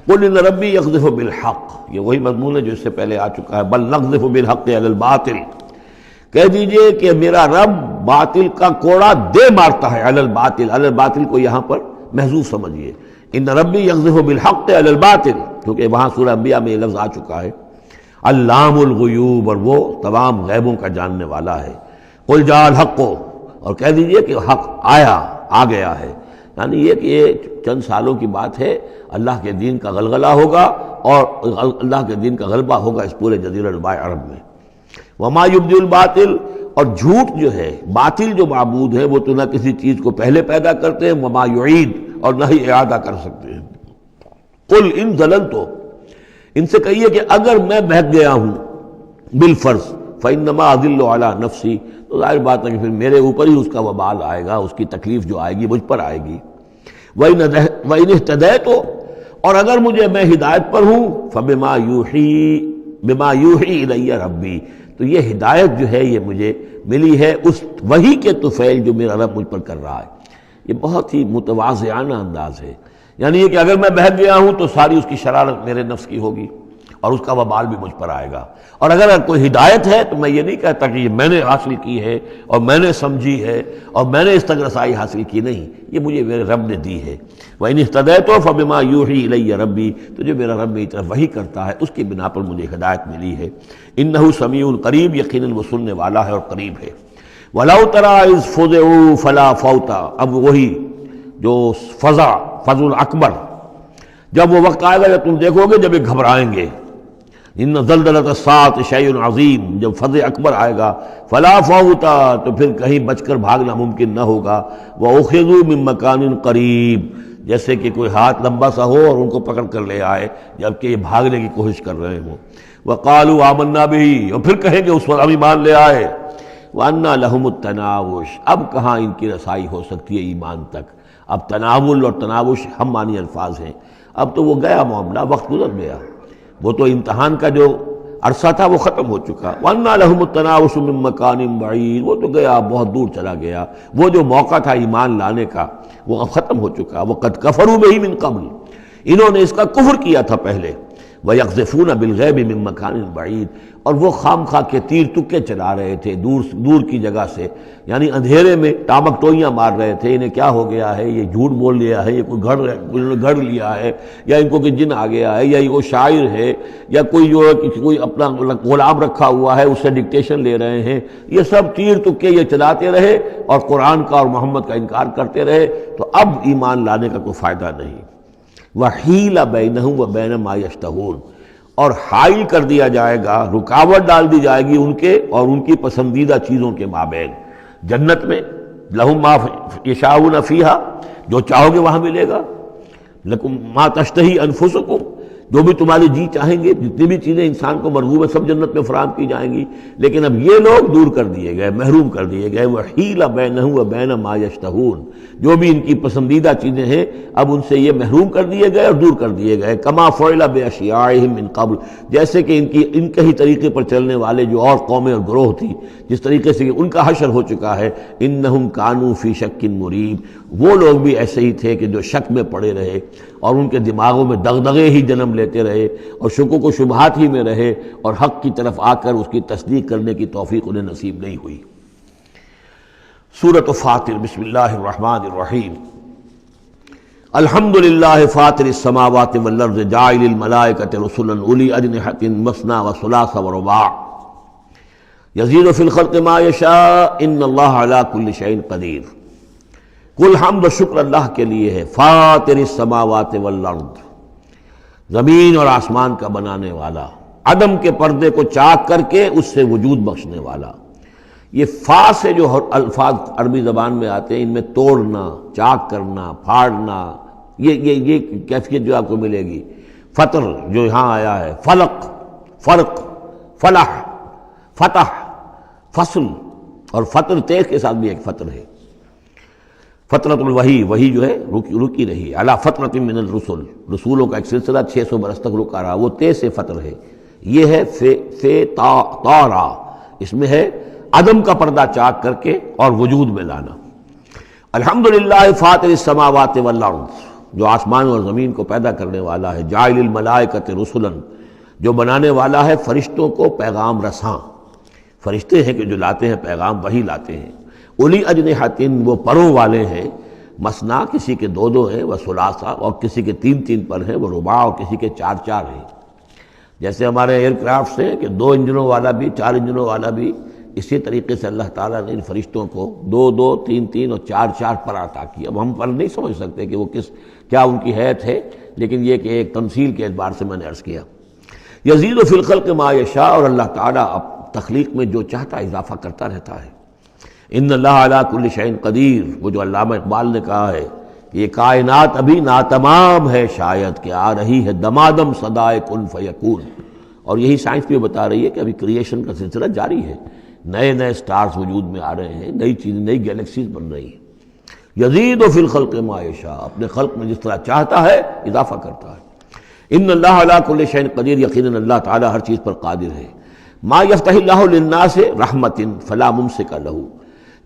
قل ان ربی یقذف بالحق، یہ وہی مضمون ہے جو اس سے پہلے آ چکا ہے. بل نقذف بالحق علی الباطل، کہہ دیجئے کہ میرا رب باطل کا کوڑا دے مارتا ہے. علی الباطل، علی الباطل کو یہاں پر محذوف سمجھیے. ان ربی یقذف بالحق علی الباطل، کیونکہ وہاں سورہ انبیاء میں یہ لفظ آ چکا ہے. علام الغیوب، اور وہ تمام غیبوں کا جاننے والا ہے. قل جاء الحق، اور کہہ دیجئے کہ حق آ گیا ہے. یعنی یہ کہ یہ چند سالوں کی بات ہے، اللہ کے دین کا غلغلہ ہوگا اور اللہ کے دین کا غلبہ ہوگا اس پورے جزیرہ نما عرب میں. وما یبدی الباطل، اور جھوٹ جو ہے، باطل جو معبود ہے وہ تو نہ کسی چیز کو پہلے پیدا کرتے ہیں، وما یعید، اور نہ ہی اعادہ کر سکتے ہیں. قل ان ضللت، ان سے کہیے کہ اگر میں بہک گیا ہوں بالفرض، فانما اضل علی نفسی، تو ظاہر بات ہے کہ پھر میرے اوپر ہی اس کا وبال آئے گا، اس کی تکلیف جو آئے گی مجھ پر آئے گی. وَإِنِ اهْتَدَيْتُ، اور اگر میں ہدایت پر ہوں، فَبِمَا يُوحِي إِلَيَّ رَبِّي، تو یہ ہدایت جو ہے یہ مجھے ملی ہے اس وحی کے طفیل جو میرا رب مجھ پر کر رہا ہے. یہ بہت ہی متواضعانہ انداز ہے. یعنی یہ کہ اگر میں بہک گیا ہوں تو ساری اس کی شرارت میرے نفس کی ہوگی اور اس کا وبال بھی مجھ پر آئے گا. اور اگر کوئی ہدایت ہے تو میں یہ نہیں کہتا کہ یہ میں نے حاصل کی ہے اور میں نے سمجھی ہے اور میں نے اس تک رسائی حاصل کی، نہیں، یہ مجھے میرے رب نے دی ہے. وَإِنِ اهْتَدَيْتُ فَبِمَا يُوحِي إِلَيَّ رَبِّي، تو جو میرا رب میری طرف وحی کرتا ہے اس کی بنا پر مجھے ہدایت ملی ہے. إِنَّهُ سَمِيعٌ قریب، یقیناً وہ سننے والا ہے اور قریب ہے. وَلَوْ تَرَىٰ إِذْ فُزِعُوا فَلَا فَوْتَ، اب وہی جو فضع اکبر، جب وہ وقت آئے گا جب تم دیکھو گے جب یہ گھبرائیں گے. ان زلزلۃ الساعۃ شیء عظیم، جب فضع اکبر آئے گا، فلا فوت، تو پھر کہیں بچ کر بھاگنا ممکن نہ ہوگا. وَأُخِذُوا مِن مَّكَانٍ قَرِيبٍ، جیسے کہ کوئی ہاتھ لمبا سا ہو اور ان کو پکڑ کر لے آئے جبکہ یہ بھاگنے کی کوشش کر رہے ہوں. وَقَالُوا آمَنَّا بِهِ، اور پھر کہیں گے اس پر ہم ایمان لے آئے. وَأَنَّىٰ لَهُمُ التَّنَاوُشُ، اب کہاں ان کی رسائی ہو سکتی ہے ایمان تک. اب تناول اور تناوش ہم معنی الفاظ ہیں. اب تو وہ گیا معاملہ، وقت گزر گیا، وہ تو امتحان کا جو عرصہ تھا وہ ختم ہو چکا. وَأَنَّىٰ لَهُمُ التَّنَاوُشُ مِن مَّكَانٍ بَعِيدٍ، وہ تو گیا، بہت دور چلا گیا. وہ جو موقع تھا ایمان لانے کا وہ اب ختم ہو چکا. وَقَدْ كَفَرُوا بِهِ مِن قَبْلُ، انہوں نے اس کا کفر کیا تھا پہلے. وَيَقْذِفُونَ بِالْغَيْبِ مِن مَّكَانٍ بَعِيدٍ، اور وہ خام خواہ کے تیر تکے چلا رہے تھے دور کی جگہ سے، یعنی اندھیرے میں ٹامک ٹوئیاں مار رہے تھے. انہیں کیا ہو گیا ہے، یہ جھوٹ بول لیا ہے، یہ کوئی گھڑ لیا ہے، یا ان کو کہ جن آ گیا ہے، یا یہ وہ شاعر ہے، یا کوئی جو کوئی اپنا غلام رکھا ہوا ہے اس سے ڈکٹیشن لے رہے ہیں. یہ سب تیر تکے یہ چلاتے رہے اور قرآن کا اور محمد کا انکار کرتے رہے. تو اب ایمان لانے کا کوئی فائدہ نہیں. وَحِيلَ بَيْنَهُمْ وَبَيْنَ مَا يَشْتَهُونَ، اور حائل کر دیا جائے گا، رکاوٹ ڈال دی جائے گی ان کے اور ان کی پسندیدہ چیزوں کے مابین. جنت میں لَهُم مَا يَشَاءُونَ فِيهَا، جو چاہو گے وہاں ملے گا. لَكُمْ مَا تَشْتَهِي أَنفُسُكُمْ، جو بھی تمہاری جی چاہیں گے، جتنی بھی چیزیں انسان کو مرغوب ہے سب جنت میں فراہم کی جائیں گی. لیکن اب یہ لوگ دور کر دیے گئے، محروم کر دیے گئے. وَحِيلَ بَيْنَهُمْ وَبَيْنَ مَا يَشْتَهُونَ، جو بھی ان کی پسندیدہ چیزیں ہیں اب ان سے یہ محروم کر دیے گئے اور دور کر دیے گئے. كَمَا فُعِلَ بِأَشْيَاعِهِم مِّن قَبْلُ، جیسے کہ ان کے ہی طریقے پر چلنے والے جو اور قومیں اور گروہ تھی، جس طریقے سے ان کا حشر ہو چکا ہے. إِنَّهُمْ كَانُوا فِي شَكٍّ مُّرِيبٍ، وہ لوگ بھی ایسے ہی تھے کہ جو شک میں پڑے رہے اور ان کے دماغوں میں دغدغے ہی جنم لیتے رہے اور شکوک و شبہات ہی میں رہے، اور حق کی طرف آ کر اس کی تصدیق کرنے کی توفیق انہیں نصیب نہیں ہوئی. سورۃ فاطر، بسم اللہ الرحمن الرحیم. الحمد للہ فاطر السماوات والارض جاعل الملائکۃ رسلا اولی اجنحۃ مثنی وثلاث ورباع یزید فی الخلق ما یشاء ان اللہ علی کل شیء قدیر. کل حمد و شکر اللہ کے لیے ہے. فاطر السماوات والارض، زمین اور آسمان کا بنانے والا، عدم کے پردے کو چاک کر کے اس سے وجود بخشنے والا. یہ فا سے جو الفاظ عربی زبان میں آتے ہیں ان میں توڑنا، چاک کرنا، پھاڑنا، یہ کیفیت جو آپ کو ملے گی۔ فطر جو یہاں آیا ہے، فلق، فرق، فلاح، فتح، فصل، اور فطر تیز کے ساتھ بھی ایک فطر ہے۔ فترۃ الوحی، وہی جو ہے رکی رہی، علی فترۃ من الرسل، رسولوں کا ایک سلسلہ 600 برس تک رکا رہا، وہ تیز سے فطر ہے۔ یہ ہے فے طارا، اس میں ہے عدم کا پردہ چاک کر کے اور وجود میں لانا۔ الحمدللہ فاطر السماوات والارض، جو آسمان اور زمین کو پیدا کرنے والا ہے، جاعل الملائکۃ رسلا، جو بنانے والا ہے فرشتوں کو پیغام رساں۔ فرشتے ہیں کہ جو لاتے ہیں پیغام، وہی لاتے ہیں۔ اولی اجنحۃ، وہ پروں والے ہیں، مثنا، کسی کے 2 ہیں، وہ ثلاثہ، اور کسی کے 3 پر ہیں، وہ رباع، اور کسی کے 4 ہیں۔ جیسے ہمارے ایئر کرافٹس ہیں کہ 2 انجنوں والا بھی، 4 انجنوں والا بھی، اسی طریقے سے اللہ تعالیٰ نے ان فرشتوں کو 2 3 اور 4 پر عطا کیا۔ اب ہم پر نہیں سمجھ سکتے کہ وہ کیا ان کی حیثیت ہے، لیکن یہ کہ ایک تمثیل کے اعتبار سے میں نے عرض کیا۔ یزید فی الخلق ما یشاء، اور اللہ تعالیٰ اب تخلیق میں جو چاہتا اضافہ کرتا رہتا ہے۔ ان اللہ علی کل شیء قدیر، وہ جو علامہ اقبال نے کہا ہے کہ یہ کائنات ابھی ناتمام ہے، شاید کہ آ رہی ہے دمادم صدائے کن فیکون، اور یہی سائنس بھی بتا رہی ہے کہ ابھی کریشن کا سلسلہ جاری ہے، نئے سٹارز وجود میں آ رہے ہیں، نئی چیزیں، نئی گیلیکسیز بن رہی ہیں۔ یزید فی الخلق ما یشاء، اپنے خلق میں جس طرح چاہتا ہے اضافہ کرتا ہے۔ ان اللہ علی کل شیء قدیر، یقیناً اللہ تعالیٰ ہر چیز پر قادر ہے۔ ما یفتح اللہ للناس رحمت فلا ممسک لہ،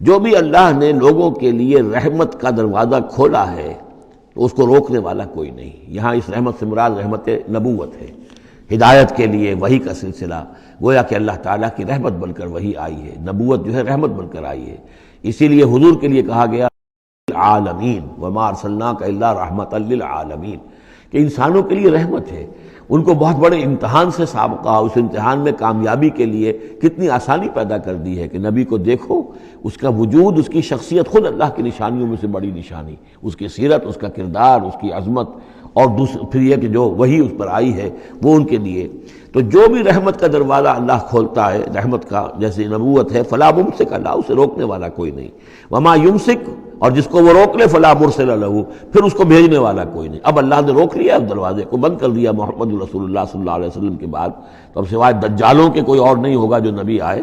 جو بھی اللہ نے لوگوں کے لیے رحمت کا دروازہ کھولا ہے تو اس کو روکنے والا کوئی نہیں۔ یہاں اس رحمت سے مراد رحمت نبوت ہے، ہدایت کے لیے وحی کا سلسلہ، گویا کہ اللہ تعالیٰ کی رحمت بن کر وحی آئی ہے، نبوت جو ہے رحمت بن کر آئی ہے۔ اسی لیے حضور کے لیے کہا گیا عالمین وما ارسلناک الا رحمۃ للعالمین، کہ انسانوں کے لیے رحمت ہے۔ ان کو بہت بڑے امتحان سے سابقہ، اس امتحان میں کامیابی کے لیے کتنی آسانی پیدا کر دی ہے کہ نبی کو دیکھو، اس کا وجود، اس کی شخصیت خود اللہ کی نشانیوں میں سے بڑی نشانی، اس کی سیرت، اس کا کردار، اس کی عظمت، اور پھر یہ کہ جو وہی اس پر آئی ہے وہ ان کے لیے۔ تو جو بھی رحمت کا دروازہ اللہ کھولتا ہے، رحمت کا، جیسے نبوت ہے، فلا ممسک اللہ، اسے روکنے والا کوئی نہیں۔ وما یمسک، اور جس کو وہ روک لے، فلا مرسل لہ، پھر اس کو بھیجنے والا کوئی نہیں۔ اب اللہ نے روک لیا، اس دروازے کو بند کر دیا محمد رسول اللہ صلی اللہ علیہ وسلم کے بعد، تو اب سوائے دجالوں کے کوئی اور نہیں ہوگا جو نبی آئے،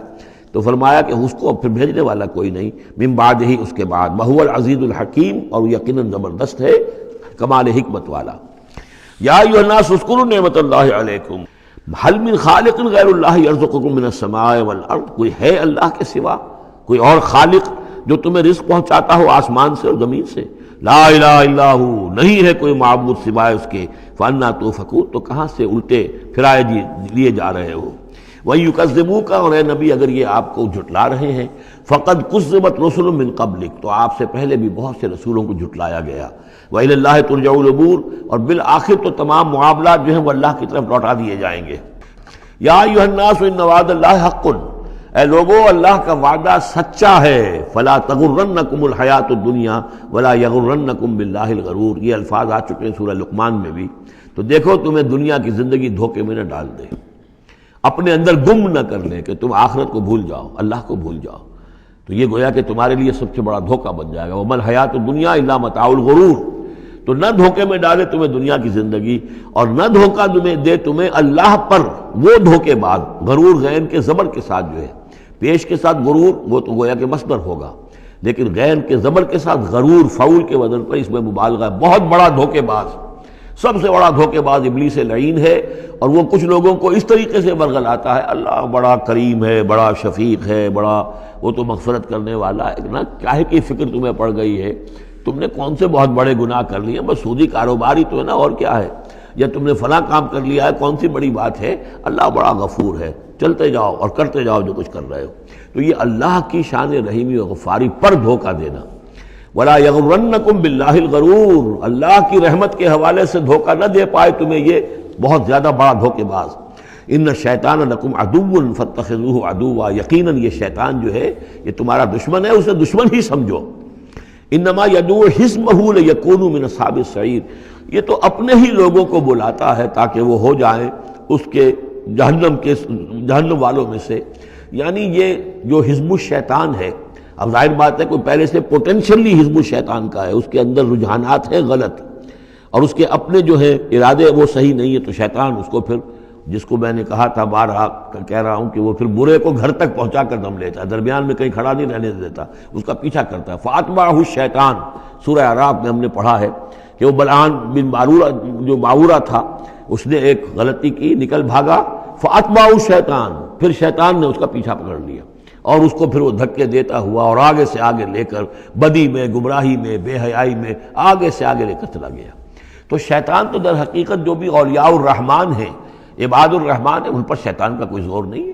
تو فرمایا کہ اس کو پھر بھیجنے والا کوئی نہیں۔ من بعد ہی، اس کے بعد، وہو العزیز الحکیم، اور وہ یقیناً زبردست ہے، کمال حکمت والا۔ یا ایھا الناس اذکروا نعمت اللہ علیکم هل من خالق غیر اللہ یرزقکم من السماء والارض، کوئی ہے اللہ کے سوا کوئی اور خالق جو تمہیں رزق پہنچاتا ہو آسمان سے اور زمین سے؟ لا الہ الا ہو، نہیں ہے کوئی معبود سوائے اس کے۔ فانا توفکون، تو کہاں سے الٹے پھرائے لیے جا رہے ہو؟ وَيُكَذِّبُوكَ، اور اے نبی اگر یہ آپ کو جھٹلا رہے ہیں، فَقَدْ كُذِّبَتْ رُسُلٌ مِّن قَبْلِكَ، تو آپ سے پہلے بھی بہت سے رسولوں کو جھٹلایا گیا۔ وَإِلَى اللَّهِ تُرْجَعُ الْأُمُورُ، اور بالآخر تو تمام معاملات جو ہیں وہ اللہ کی طرف لوٹا دیے جائیں گے۔ یا ایھا الناس ان وعد اللہ حق، اے لوگو اللہ کا وعدہ سچا ہے۔ فلا تغرنکم الحیات الدنیا ولا یغرنکم باللہ الغرور، یہ الفاظ آ چکے ہیں سورہ لقمان میں بھی۔ تو دیکھو تمہیں دنیا کی زندگی دھوکے میں نہ ڈال دے، اپنے اندر گم نہ کر لے کہ تم آخرت کو بھول جاؤ، اللہ کو بھول جاؤ، تو یہ گویا کہ تمہارے لیے سب سے بڑا دھوکہ بن جائے گا۔ وَمَا الْحَيَاةُ الدُّنْيَا إِلَّا مَتَاعُ الْغُرُورِ، تو نہ دھوکے میں ڈالے تمہیں دنیا کی زندگی، اور نہ دھوکہ دے تمہیں اللہ پر وہ دھوکے بعد، غرور غین کے زبر کے ساتھ جو ہے، پیش کے ساتھ غرور وہ تو گویا کہ مصدر ہوگا، لیکن غین کے زبر کے ساتھ غرور فعول کے وزن پر اس میں مبالغہ ہے۔ بہت بڑا دھوکے باز، سب سے بڑا دھوکے باز ابلیس لعین ہے، اور وہ کچھ لوگوں کو اس طریقے سے برگلاتا ہے، اللہ بڑا کریم ہے، بڑا شفیق ہے، بڑا وہ تو مغفرت کرنے والا ہے نا، کاہے کی فکر تمہیں پڑ گئی ہے؟ تم نے کون سے بہت بڑے گناہ کر لیے، بس سودی کاروباری تو ہے نا، اور کیا ہے؟ یا تم نے فلاں کام کر لیا ہے، کون سی بڑی بات ہے؟ اللہ بڑا غفور ہے، چلتے جاؤ اور کرتے جاؤ جو کچھ کر رہے ہو۔ تو یہ اللہ کی شان رحیمی و غفاری پر دھوکہ دینا۔ وَلَا يَغْرُرَنَّكُمْ بِاللَّهِ الْغَرُورُ، اللہ کی رحمت کے حوالے سے دھوکہ نہ دے پائے تمہیں یہ بہت زیادہ بڑا دھوکے باز۔ إِنَّ الشَّيْطَانَ لَكُمْ عَدُوٌّ فَاتَّخِذُوهُ عَدُوًّا، یقیناً یہ شیطان جو ہے یہ تمہارا دشمن ہے، اسے دشمن ہی سمجھو۔ إِنَّمَا يَدْعُو حِزْبَهُ لِيَكُونُوا مِنْ أَصْحَابِ السَّعِيرِ، یہ تو اپنے ہی لوگوں کو بلاتا ہے تاکہ وہ ہو جائیں اس کے جہنم والوں میں سے۔ یعنی یہ جو حزب الشیطان ہے، اب ظاہر بات ہے کوئی پہلے سے پوٹینشلی حزب الشیطان کا ہے، اس کے اندر رجحانات ہیں غلط اور اس کے اپنے جو ہے ارادے وہ صحیح نہیں ہے، تو شیطان اس کو پھر، جس کو میں نے کہا تھا بارہا کہہ رہا ہوں کہ وہ پھر برے کو گھر تک پہنچا کر دم لیتا ہے، درمیان میں کہیں کھڑا نہیں رہنے دیتا، اس کا پیچھا کرتا ہے۔ فَأَتْبَعَهُ الشَّيْطَانُ، سورہ اعراف میں ہم نے پڑھا ہے کہ وہ بلعام بن معورہ جو معورہ تھا، اس نے ایک غلطی کی، نکل بھاگا، فَأَتْبَعَهُ الشَّيْطَانُ، پھر شیطان نے اس کا پیچھا پکڑ لیا اور اس کو پھر وہ دھکے دیتا ہوا اور آگے سے آگے لے کر بدی میں، گمراہی میں، بے حیائی میں آگے سے آگے لے کر چلا گیا۔ تو شیطان تو در حقیقت جو بھی اولیاء الرحمن ہیں، عباد الرحمن ہیں، ان پر شیطان کا کوئی زور نہیں ہے،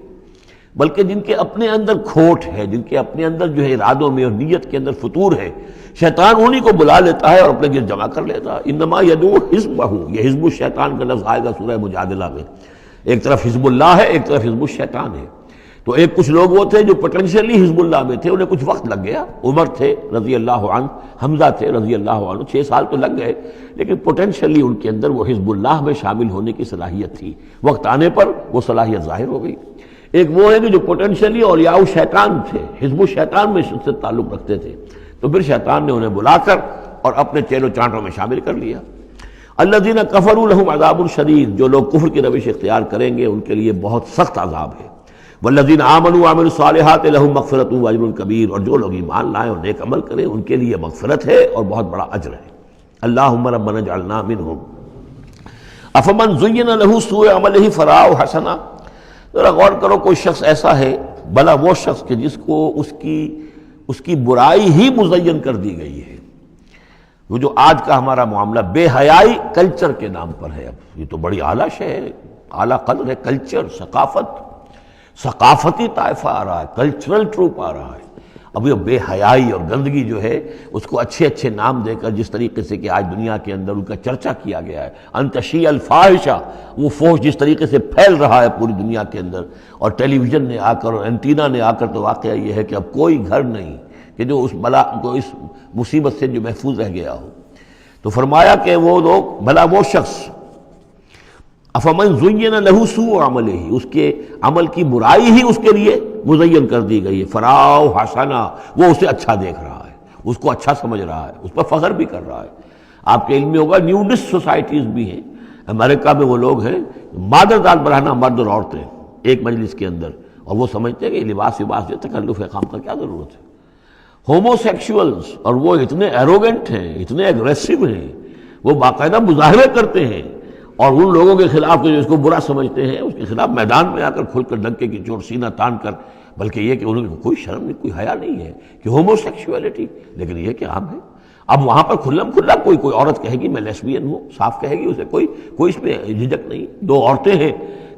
بلکہ جن کے اپنے اندر کھوٹ ہے، جن کے اپنے اندر جو ہے ارادوں میں اور نیت کے اندر فتور ہے، شیطان انہی کو بلا لیتا ہے اور اپنے گرد جمع کر لیتا ہے۔ انما یدعو حزبہ، یہ حزب الشیطان کا لفظ آئے گا سورہ مجادلہ میں، ایک طرف حزب اللہ ہے، ایک طرف حزب الشیطان ہے۔ تو ایک کچھ لوگ وہ تھے جو پوٹینشلی حزب اللہ میں تھے، انہیں کچھ وقت لگ گیا، عمر تھے رضی اللہ عنہ، حمزہ تھے رضی اللہ عنہ، 6 سال تو لگ گئے، لیکن پوٹینشلی ان کے اندر وہ حزب اللہ میں شامل ہونے کی صلاحیت تھی، وقت آنے پر وہ صلاحیت ظاہر ہو گئی۔ ایک وہ ہے کہ جو پوٹینشلی اولیاء شیطان تھے، حزب الشیطان میں سے تعلق رکھتے تھے، تو پھر شیطان نے انہیں بلا کر اور اپنے چیل و چانٹوں میں شامل کر لیا۔ الذین کفروا لہم عذاب شدید، جو لوگ کفر کی روش اختیار کریں گے ان کے لیے بہت سخت عذاب ہے۔ والذین آمنوا وعملوا الصالحات لہم مغفرۃ واجر کبیر، اور جو لوگ ایمان لائیں اور نیک عمل کریں ان کے لیے مغفرت ہے اور بہت بڑا اجر ہے۔ اللہم ربنا اجعلنا منہم۔ افمن زین لہ سوء عملہ فرآہ حسنا، ذرا غور کرو، کوئی شخص ایسا ہے، بھلا وہ شخص کہ جس کو اس کی برائی ہی مزین کر دی گئی ہے۔ وہ جو آج کا ہمارا معاملہ بے حیائی کلچر کے نام پر ہے، اب یہ تو بڑی اعلیٰ شے ہے، اعلیٰ قدر ہے، کلچر، ثقافتی طائفہ آ رہا ہے، کلچرل ٹروپ آ رہا ہے۔ اب یہ بے حیائی اور گندگی جو ہے اس کو اچھے اچھے نام دے کر، جس طریقے سے کہ آج دنیا کے اندر ان کا چرچا کیا گیا ہے، ان تشیع الفاحشہ، وہ فحش جس طریقے سے پھیل رہا ہے پوری دنیا کے اندر، اور ٹیلی ویژن نے آ کر اور اینٹینا نے آ کر، تو واقعہ یہ ہے کہ اب کوئی گھر نہیں کہ جو اس بلا کو، اس مصیبت سے جو محفوظ رہ گیا ہو۔ تو فرمایا کہ وہ لوگ، بھلا وہ شخص، افمن زین لہ سوء عملہ، اس کے عمل کی برائی ہی اس کے لیے مزین کر دی گئی ہے، فرآہ حسنا، وہ اسے اچھا دیکھ رہا ہے، اس کو اچھا سمجھ رہا ہے، اس پر فخر بھی کر رہا ہے۔ آپ کے علم میں ہوگا نیوڈسٹ سوسائٹیز بھی ہیں، امریکہ میں وہ لوگ ہیں، مادر دال برہنہ مرد اور عورتیں ایک مجلس کے اندر، اور وہ سمجھتے ہیں کہ لباس جو تکلف خام کا کیا ضرورت ہے۔ ہومو سیکشولز، اور وہ اتنے ایروگنٹ ہیں، اتنے ایگریسو ہیں، وہ باقاعدہ مظاہرے کرتے ہیں، اور ان لوگوں کے خلاف جو اس کو برا سمجھتے ہیں اس کے خلاف میدان میں آ کر کھل کر ڈنکے کی چوٹ سینہ تان کر، بلکہ یہ کہ انہوں نے کوئی شرم نہیں، کوئی حیا نہیں ہے کہ ہومو سیکشولیٹی، لیکن یہ کہ عام ہے۔ اب وہاں پر کھلم کھلا کوئی عورت کہے گی میں لیسبین ہوں، صاف کہے گی، اسے کوئی اس میں جھجک نہیں۔ 2 عورتیں ہیں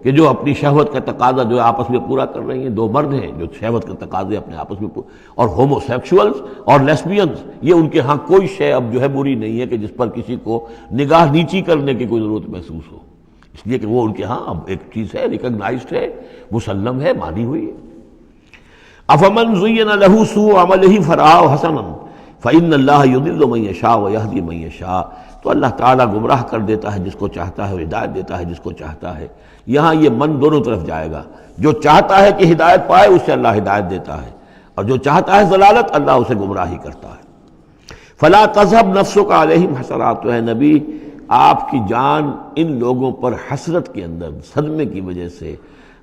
کہ جو اپنی شہوت کا تقاضا جو آپس میں پورا کر رہی ہیں، 2 مرد ہیں جو شہوت کا تقاضے اپنے آپس میں اور ہومو سیکشولز اور لیسبینز، یہ ان کے ہاں کوئی شے اب جو ہے بری نہیں ہے کہ جس پر کسی کو نگاہ نیچی کرنے کی کوئی ضرورت محسوس ہو، اس لیے کہ وہ ان کے ہاں اب ایک چیز ہے، ریکگنائزڈ ہے، مسلم ہے، مانی ہوئی ہے۔ افمن زین لہ سوء عملہ فرآہ حسنا فإن اللہ یضل من یشاء ویہدی من یشاء، تو اللہ تعالیٰ گمراہ کر دیتا ہے جس کو چاہتا ہے، ہدایت دیتا ہے جس کو چاہتا ہے۔ یہاں یہ من دونوں طرف جائے گا، جو چاہتا ہے کہ ہدایت پائے اسے اللہ ہدایت دیتا ہے، اور جو چاہتا ہے ضلالت اللہ اسے گمراہی کرتا ہے۔ فلا تذهب نفسك علیہم حسرات، تو اے نبی آپ کی جان ان لوگوں پر حسرت کے اندر، صدمے کی وجہ سے،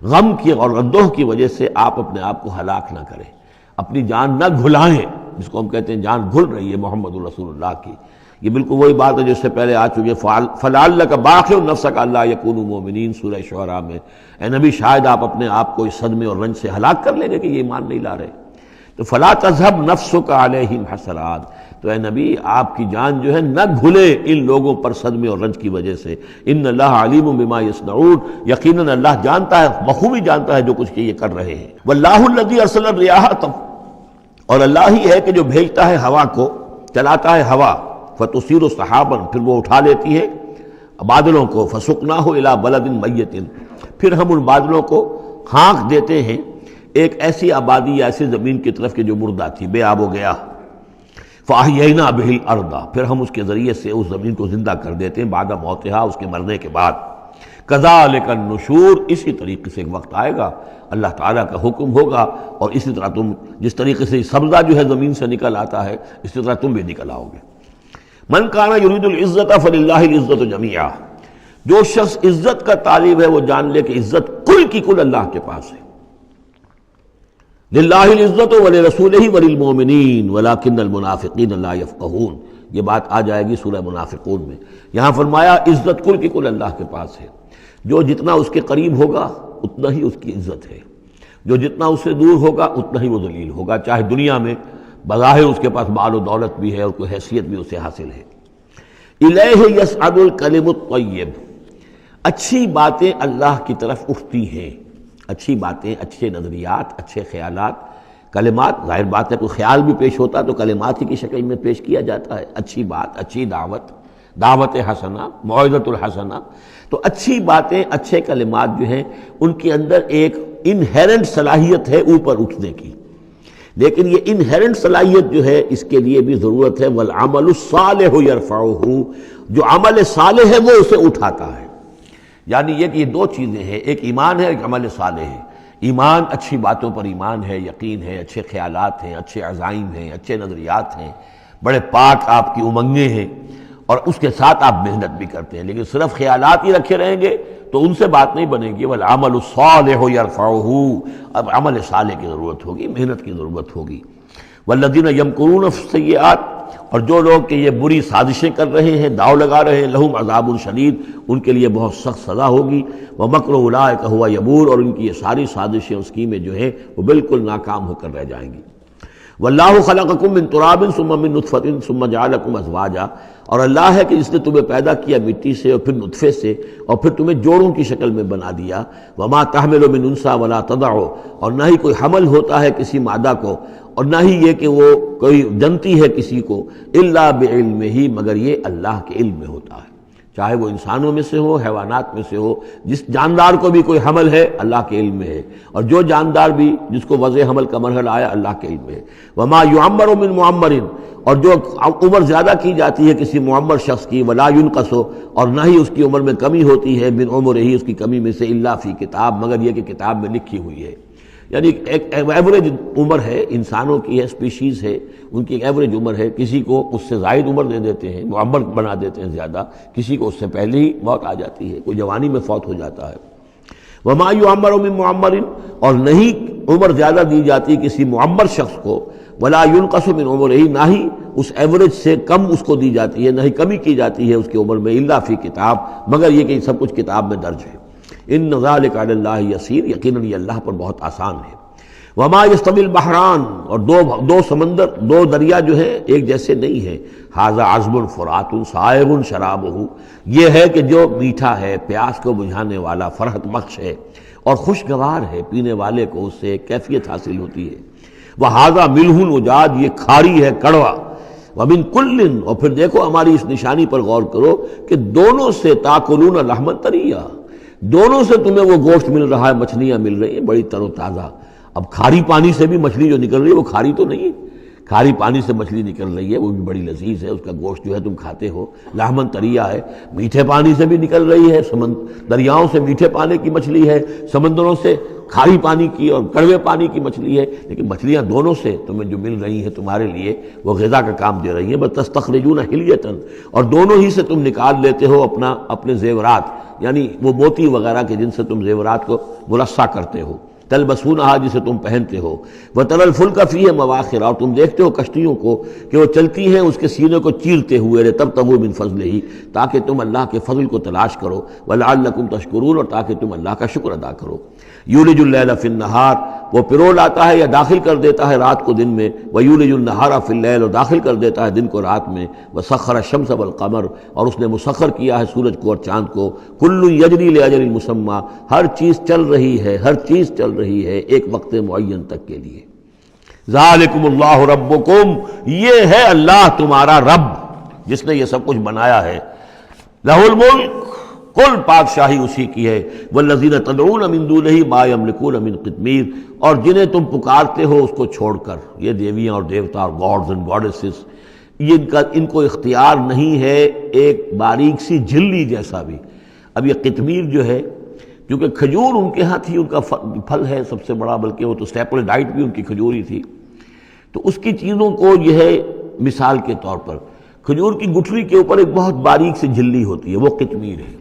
غم کی اور اندوہ کی وجہ سے آپ اپنے آپ کو ہلاک نہ کریں، اپنی جان نہ گھلائیں، جس کو ہم کہتے ہیں جان گھل رہی ہے محمد رسول اللہ کی۔ یہ بالکل وہی بات ہے جو اس سے پہلے آ چکی ہے، فَلَعَلَّكَ بَاخِعٌ نَفْسَكَ أَلَّا يَكُونُوا مُؤْمِنِينَ، سورہ شعراء میں۔ اے نبی شاید آپ اپنے آپ کو اس صدمے اور رنج سے ہلاک کر لیں گے کہ یہ ایمان نہیں لا رہے۔ تو فَلَا تَذْهَبْ نَفْسُكَ عَلَيْهِمْ حَسَرَاتٍ، تو اے نبی آپ کی جان جو ہے نہ گھلے ان لوگوں پر صدمے اور رنج کی وجہ سے۔ ان اللہ علیم بما یصنعون، یقیناً اللہ جانتا ہے، بخوبی جانتا ہے جو کچھ یہ کر رہے ہیں۔ واللہ الذی ارسل الرياح، اور اللہ ہی ہے کہ جو بھیجتا ہے ہوا کو، چلاتا ہے ہوا، فتصیر سحابا، پھر وہ اٹھا لیتی ہے بادلوں کو، فسقناہ الی بلد میت، پھر ہم ان بادلوں کو ہانک دیتے ہیں ایک ایسی آبادی یا ایسی زمین کی طرف کہ جو مردہ تھی، بے آب و گیا۔ فاحیینا بہ الارض، پھر ہم اس کے ذریعے سے اس زمین کو زندہ کر دیتے ہیں بعد موتہا، اس کے مرنے کے بعد۔ کذالک النشور، اسی طریقے سے ایک وقت آئے گا، اللہ تعالیٰ کا حکم ہوگا، اور اسی طرح تم جس طریقے سے سبزہ جو ہے زمین سے نکل آتا ہے، اسی طرح تم بھی نکل آؤ گے۔ من کان یرید العزت فللہ العزت جمیعا، جو شخص عزت کا طالب ہے وہ جان لے کہ عزت کل کی کل اللہ کے پاس ہے۔ للہ العزت ولرسولہ وللمؤمنین ولکن المنافقین لا یفقہون، یہ بات آ جائے گی سورہ منافقون میں۔ یہاں فرمایا عزت کل کی کل اللہ کے پاس ہے، جو جتنا اس کے قریب ہوگا اتنا ہی اس کی عزت ہے، جو جتنا اس سے دور ہوگا اتنا ہی وہ ذلیل ہوگا، چاہے دنیا میں بظاہر اس کے پاس مال و دولت بھی ہے اور کوئی حیثیت بھی اسے حاصل ہے۔ الیہ یصعد الکلم الطیب، اچھی باتیں اللہ کی طرف اٹھتی ہیں، اچھی باتیں، اچھے نظریات، اچھے خیالات، کلمات، ظاہر بات ہے کوئی خیال بھی پیش ہوتا تو کلمات ہی کی شکل میں پیش کیا جاتا ہے، اچھی بات، اچھی دعوت، دعوت حسنہ، موعظۃ الحسنہ، تو اچھی باتیں، اچھے کلمات جو ہیں ان کے اندر ایک انہیرنٹ صلاحیت ہے اوپر اٹھنے کی، لیکن یہ انہیرنٹ صلاحیت جو ہے اس کے لیے بھی ضرورت ہے والعمل الصالح یرفعہ، جو عمل صالح ہے وہ اسے اٹھاتا ہے۔ یعنی یہ کہ یہ دو چیزیں ہیں، ایک ایمان ہے، ایک عمل صالح ہے۔ ایمان اچھی باتوں پر ایمان ہے، یقین ہے، اچھے خیالات ہیں، اچھے عزائم ہیں، اچھے نظریات ہیں، بڑے پاک آپ کی امنگیں ہیں، اور اس کے ساتھ آپ محنت بھی کرتے ہیں، لیکن صرف خیالات ہی رکھے رہیں گے تو ان سے بات نہیں بنے گی۔ والعمل الصالح یرفعہ، اب عمل صالح کی ضرورت ہوگی، محنت کی ضرورت ہوگی۔ والذین یمکرون السیئات، اور جو لوگ کہ یہ بری سازشیں کر رہے ہیں، داؤ لگا رہے ہیں، لہم عذاب شدید، ان کے لیے بہت سخت سزا ہوگی۔ ومکر اولئک ھو یبور، اور ان کی یہ ساری سازشیں اور اسکیمیں جو ہیں وہ بالکل ناکام ہو کر رہ جائیں گی۔ واللہ خلقکم من تراب ثم من نطفۃ ثم جعلکم ازواجا، اور اللہ ہے کہ جس نے تمہیں پیدا کیا مٹی سے اور پھر نطفے سے اور پھر تمہیں جوڑوں کی شکل میں بنا دیا۔ وما تحمل من انثی ولا تضع، اور نہ ہی کوئی حمل ہوتا ہے کسی مادہ کو، اور نہ ہی یہ کہ وہ کوئی جنتی ہے کسی کو، الا بعلمہ، مگر یہ اللہ کے علم میں ہوتا ہے، چاہے وہ انسانوں میں سے ہو، حیوانات میں سے ہو، جس جاندار کو بھی کوئی حمل ہے اللہ کے علم میں ہے، اور جو جاندار بھی جس کو وضع حمل کا مرحلہ آیا اللہ کے علم میں ہے۔ وما یعمر من معمر، اور جو عمر زیادہ کی جاتی ہے کسی معمر شخص کی، ولا ینقص، اور نہ ہی اس کی عمر میں کمی ہوتی ہے، من عمرہ، اس کی کمی میں سے، الا فی کتاب، مگر یہ کہ کتاب میں لکھی ہوئی ہے۔ یعنی ایک ایوریج عمر ہے، انسانوں کی ہے، اسپیشیز ہے، ان کی ایک ایوریج عمر ہے، کسی کو اس سے زائد عمر دے دیتے ہیں، معمر بنا دیتے ہیں زیادہ، کسی کو اس سے پہلے ہی موت آ جاتی ہے، کوئی جوانی میں فوت ہو جاتا ہے۔ وما یعمر من معمر، اور نہیں عمر زیادہ دی جاتی کسی معمر شخص کو، ولا ینقص من عمرہ، نہ ہی اس ایوریج سے کم اس کو دی جاتی ہے، نہ ہی کمی کی جاتی ہے اس کی عمر میں، الا فی کتاب، مگر یہ کہ سب کچھ کتاب میں درج ہے۔ ان ذلک علی اللہ یسیر، یقیناً یہ اللہ پر بہت آسان ہے۔ وما یستوی البحران، اور دو سمندر، دو دریا جو ہیں ایک جیسے نہیں ہیں۔ ھذا عذب فرات سائغ شرابہ، یہ ہے کہ جو میٹھا ہے، پیاس کو بجھانے والا، فرحت بخش ہے اور خوشگوار ہے، پینے والے کو اس سے ایک کیفیت حاصل ہوتی ہے۔ وھذا ملح اجاج، یہ کھاری ہے، کڑوا۔ ومن کل، اور پھر دیکھو ہماری اس نشانی پر غور کرو کہ دونوں سے تاکلون لحما طریا، دونوں سے تمہیں وہ گوشت مل رہا ہے، مچھلیاں مل رہی ہیں بڑی تر و تازہ۔ اب کھاری پانی سے بھی مچھلی جو نکل رہی ہے وہ کھاری تو نہیں ہے، کھاری پانی سے مچھلی نکل رہی ہے، وہ بھی بڑی لذیذ ہے، اس کا گوشت جو ہے تم کھاتے ہو، لحمن طریا ہے۔ میٹھے پانی سے بھی نکل رہی ہے، دریاؤں سے میٹھے پانی کی مچھلی ہے، سمندروں سے کھاری پانی کی اور کڑوے پانی کی مچھلی ہے، لیکن مچھلیاں دونوں سے تمہیں جو مل رہی ہیں تمہارے لیے وہ غذا کا کام دے رہی ہیں۔ بس تستخرجون حلیۃ، اور دونوں ہی سے تم نکال لیتے ہو اپنے زیورات، یعنی وہ موتی وغیرہ کے جن سے تم زیورات کو ملصق کرتے ہو، تلبسونہا، جسے تم پہنتے ہو۔ وتری الفلک فیہ مواخر، اور تم دیکھتے ہو کشتیوں کو کہ وہ چلتی ہیں اس کے سینے کو چیرتے ہوئے، لتبتغوا من فضلہ، تاکہ تم اللہ کے فضل کو تلاش کرو، ولعلکم تشکرون، اور تاکہ تم اللہ کا شکر ادا کرو۔ یولج اللیل فی النہار، وہ پرو لاتا ہے یا داخل کر دیتا ہے رات کو دن میں، ویولج النہار فی اللیل، اور داخل کر دیتا ہے دن کو رات میں، وسخر الشمس والقمر، اور اس نے مسخر کیا ہے سورج کو اور چاند کو، کل یجری لاجل مسمی، ہر چیز چل رہی ہے، ہر چیز چل رہی ہے ایک وقت معین تک کے لیے۔ ذالکم اللہ ربکم، یہ ہے اللہ تمہارا رب جس نے یہ سب کچھ بنایا ہے۔ لہ الملک، کل بادشاہی اسی کی ہے۔ والذین تدعون من دونہ ما یملکون من قطمیر، اور جنہیں تم پکارتے ہو اس کو چھوڑ کر، یہ دیویاں اور دیوتا اور گاڈز اینڈ گاڈیسز، ان کو اختیار نہیں ہے ایک باریک سی جھلی جیسا بھی۔ اب یہ قطمیر جو ہے، کیونکہ کھجور ان کے ہاں تھی، ان کا پھل ہے سب سے بڑا، بلکہ وہ تو اسٹیپل ڈائٹ بھی ان کی کھجور ہی تھی، تو اس کی چیزوں کو یہ ہے مثال کے طور پر کھجور کی گٹھلی کے اوپر ایک بہت باریک سی جھلی ہوتی ہے، وہ قطمیر ہے،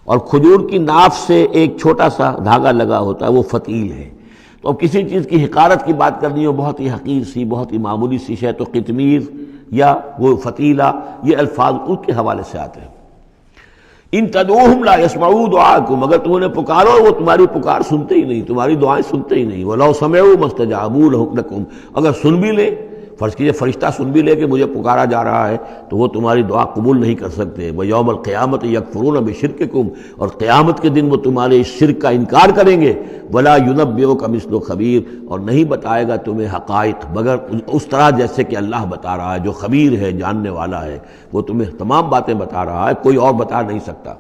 اور کھجور کی ناف سے ایک چھوٹا سا دھاگا لگا ہوتا ہے، وہ فتیل ہے۔ تو اب کسی چیز کی حقارت کی بات کرنی ہو، بہت ہی حقیر سی، بہت ہی معمولی سی شے، تو قطمیر یا وہ فتیلہ، یہ الفاظ اس کے حوالے سے آتے ہیں۔ ان تدعوہم لا یسمعوا دعاءکم، اگر تم انہیں پکارو وہ تمہاری پکار سنتے ہی نہیں، تمہاری دعائیں سنتے ہی نہیں۔ ولو سمعوا ما استجابوا لکم، اگر سن بھی لے، فرض کیجئے فرشتہ سن بھی لے کہ مجھے پکارا جا رہا ہے، تو وہ تمہاری دعا قبول نہیں کر سکتے۔ ویوم القیامت یکفرون بشرککم، اور قیامت کے دن وہ تمہارے اس شرک کا انکار کریں گے۔ ولا ینبئک مثل خبیر، اور نہیں بتائے گا تمہیں حقائق مگر اس طرح جیسے کہ اللہ بتا رہا ہے، جو خبیر ہے، جاننے والا ہے، وہ تمہیں تمام باتیں بتا رہا ہے، کوئی اور بتا نہیں سکتا۔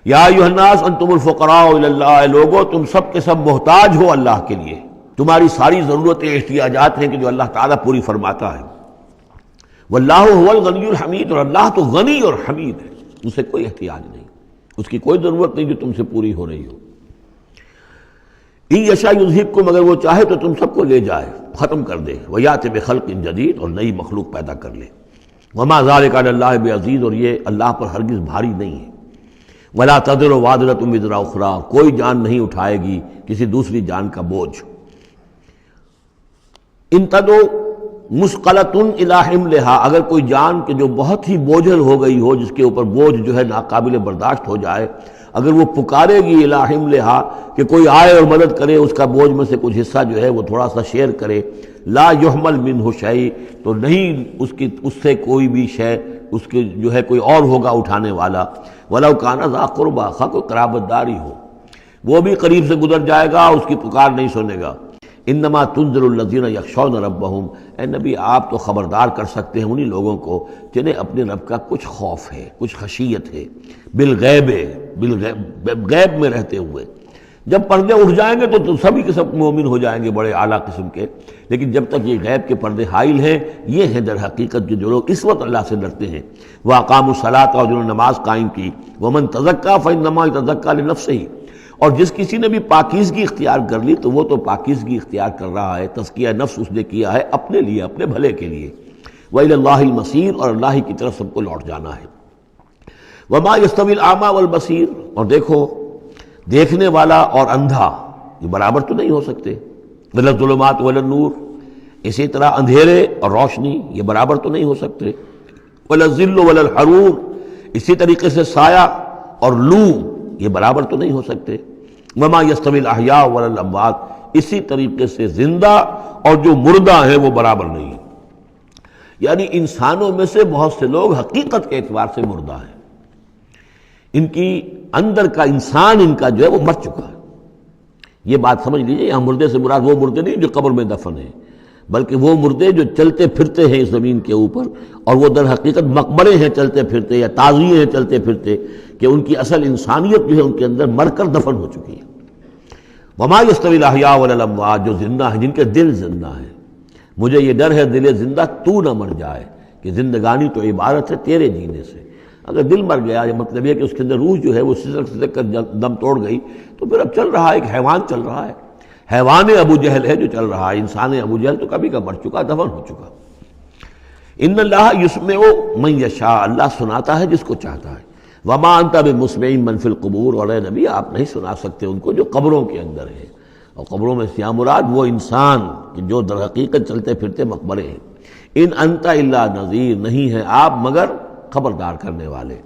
یا ایھا الناس انتم الفقراء الی اللہ، لوگو تم سب کے سب محتاج ہو اللہ کے لیے، تمہاری ساری ضرورتیں احتیاجات ہیں کہ جو اللہ تعالیٰ پوری فرماتا ہے۔ واللہ هو الغنی الحمید، اور اللہ تو غنی اور حمید ہے، اسے کوئی احتیاج نہیں، اس کی کوئی ضرورت نہیں جو تم سے پوری ہو رہی ہو۔ ان یشاء یذہبکم، اگر وہ چاہے تو تم سب کو لے جائے، ختم کر دے، ویأتی بخلق جدید، اور نئی مخلوق پیدا کر لے۔ وما ذلک علی اللہ بعزیز، اور یہ اللہ پر ہرگز بھاری نہیں ہے۔ ولا تزر وازرۃ وزر اخری، کوئی جان نہیں اٹھائے گی کسی دوسری جان کا بوجھ۔ ان تدعو مثقلۃ الی حملھا، اگر کوئی جان کہ جو بہت ہی بوجھل ہو گئی ہو، جس کے اوپر بوجھ جو ہے ناقابل برداشت ہو جائے، اگر وہ پکارے گی الی حملھا کہ کوئی آئے اور مدد کرے، اس کا بوجھ میں سے کچھ حصہ جو ہے وہ تھوڑا سا شیئر کرے، لا یحمل منہ شیء، تو نہیں اس سے کوئی بھی شے، اس کے جو ہے کوئی اور ہوگا اٹھانے والا۔ ولو کان ذا قربیٰ، خواہ کوئی قرابت داری ہو، وہ بھی قریب سے گزر جائے گا، اس کی پکار نہیں سنے گا۔ انما تنذر الذین یخشون ربہم، اے نبی آپ تو خبردار کر سکتے ہیں انہی لوگوں کو جنہیں اپنے رب کا کچھ خوف ہے، کچھ خشیت ہے، بالغیب، غیب میں رہتے ہوئے۔ جب پردے اٹھ جائیں گے تو سبھی کے سب مومن ہو جائیں گے، بڑے اعلیٰ قسم کے، لیکن جب تک یہ غیب کے پردے حائل ہیں، یہ ہیں در حقیقت جو لوگ اس وقت اللہ سے ڈرتے ہیں۔ وَأَقَامُوا الصَّلَاةَ، اور جنہوں نے نماز قائم کی۔ وَمَن تَزَكَّىٰ فَإِنَّمَا يَتَزَكَّىٰ لِنَفْسِهِ، اور جس کسی نے بھی پاکیزگی اختیار کر لی تو وہ تو پاکیزگی اختیار کر رہا ہے، تزکیہ نفس اس نے کیا ہے اپنے لیے، اپنے بھلے کے لیے۔ وَإِلَى اللَّهِ الْمَصِيرُ، اور اللہ ہی کی طرف سب کو لوٹ جانا ہے۔ وَمَا يَسْتَوِي الْأَعْمَىٰ وَالْبَصِيرُ، اور دیکھو دیکھنے والا اور اندھا یہ برابر تو نہیں ہو سکتے۔ وَلَا الظُّلُمَاتُ وَلَا النُّورُ، اسی طرح اندھیرے اور روشنی یہ برابر تو نہیں ہو سکتے۔ وَلَا الظِّلُّ وَلَا الْحَرُورُ، اسی طریقے سے سایہ اور لو یہ برابر تو نہیں ہو سکتے۔ وَمَا يَسْتَوِي الْأَحْيَاءُ وَلَا الْأَمْوَاتُ، اسی طریقے سے زندہ اور جو مردہ ہیں وہ برابر نہیں ہیں۔ یعنی انسانوں میں سے بہت سے لوگ حقیقت کے اعتبار سے مردہ ہیں، ان کی اندر کا انسان ان کا جو ہے وہ مر چکا ہے۔ یہ بات سمجھ لیجئے، یہاں مردے سے مراد وہ مردے نہیں جو قبر میں دفن ہیں، بلکہ وہ مردے جو چلتے پھرتے ہیں اس زمین کے اوپر، اور وہ در حقیقت مقبرے ہیں چلتے پھرتے، یا تعزیے ہیں چلتے پھرتے، کہ ان کی اصل انسانیت جو ہے ان کے اندر مر کر دفن ہو چکی ہے۔ وما یستوی الاحیاء ولا الاموات، جو زندہ ہیں، جن کے دل زندہ ہیں۔ مجھے یہ ڈر ہے دل زندہ تو نہ مر جائے، کہ زندگانی تو عبارت ہے تیرے جینے سے۔ اگر دل مر گیا، یہ مطلب یہ کہ اس کے اندر روح جو ہے وہ سسک کر دم توڑ گئی، تو پھر اب چل رہا ہے، ایک حیوان چل رہا ہے، حیوان ابو جہل ہے جو چل رہا ہے، انسان ابو جہل تو کبھی کا مر چکا، دفن ہو چکا۔ ان اللہ یسمع من یشاء، اللہ سناتا ہے جس کو چاہتا ہے۔ وما انت بمسمع من فی القبور، اور اے نبی آپ نہیں سنا سکتے ان کو جو قبروں کے اندر ہے، اور قبروں میں سے مراد وہ انسان کہ جو در حقیقت چلتے پھرتے مقبرے ہیں۔ ان انت الا نذیر، نہیں ہے آپ مگر خبردار کرنے والے۔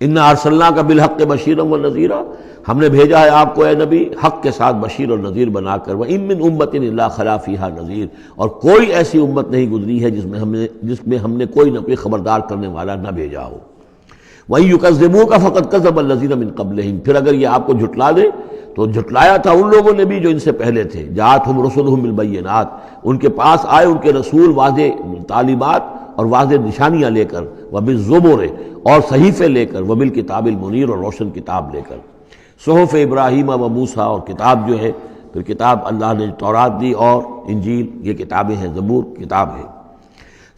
انا ارسلناک بالحق بشیرا ونذیرا، ہم نے بھیجا ہے آپ کو اے نبی حق کے ساتھ بشیر اور نذیر بنا کر۔ وان من امۃ الا خلا فیہا نذیر، اور کوئی ایسی امت نہیں گزری ہے جس میں ہم نے کوئی نہ کوئی خبردار کرنے والا نہ بھیجا ہو۔ وَإِن يُكَذِّبُوكَ فَقَدْ كَذَّبَ الَّذِينَ مِن قَبْلِهِمْ، پھر اگر یہ آپ کو جھٹلا دے تو جھٹلایا تھا ان لوگوں نے بھی جو ان سے پہلے تھے۔ جاءتهم رسلهم بالبينات، ان کے پاس آئے ان کے رسول واضح تعلیمات اور واضح نشانیاں لے کر، وبالزبر، اور صحیفے لے کر، وبالکتاب المنیر، اور روشن کتاب لے کر۔ صحف ابراہیم و موسیٰ، اور کتاب جو ہے پھر کتاب اللہ نے تورات دی اور انجیل، یہ کتابیں ہیں، زبور کتاب ہے۔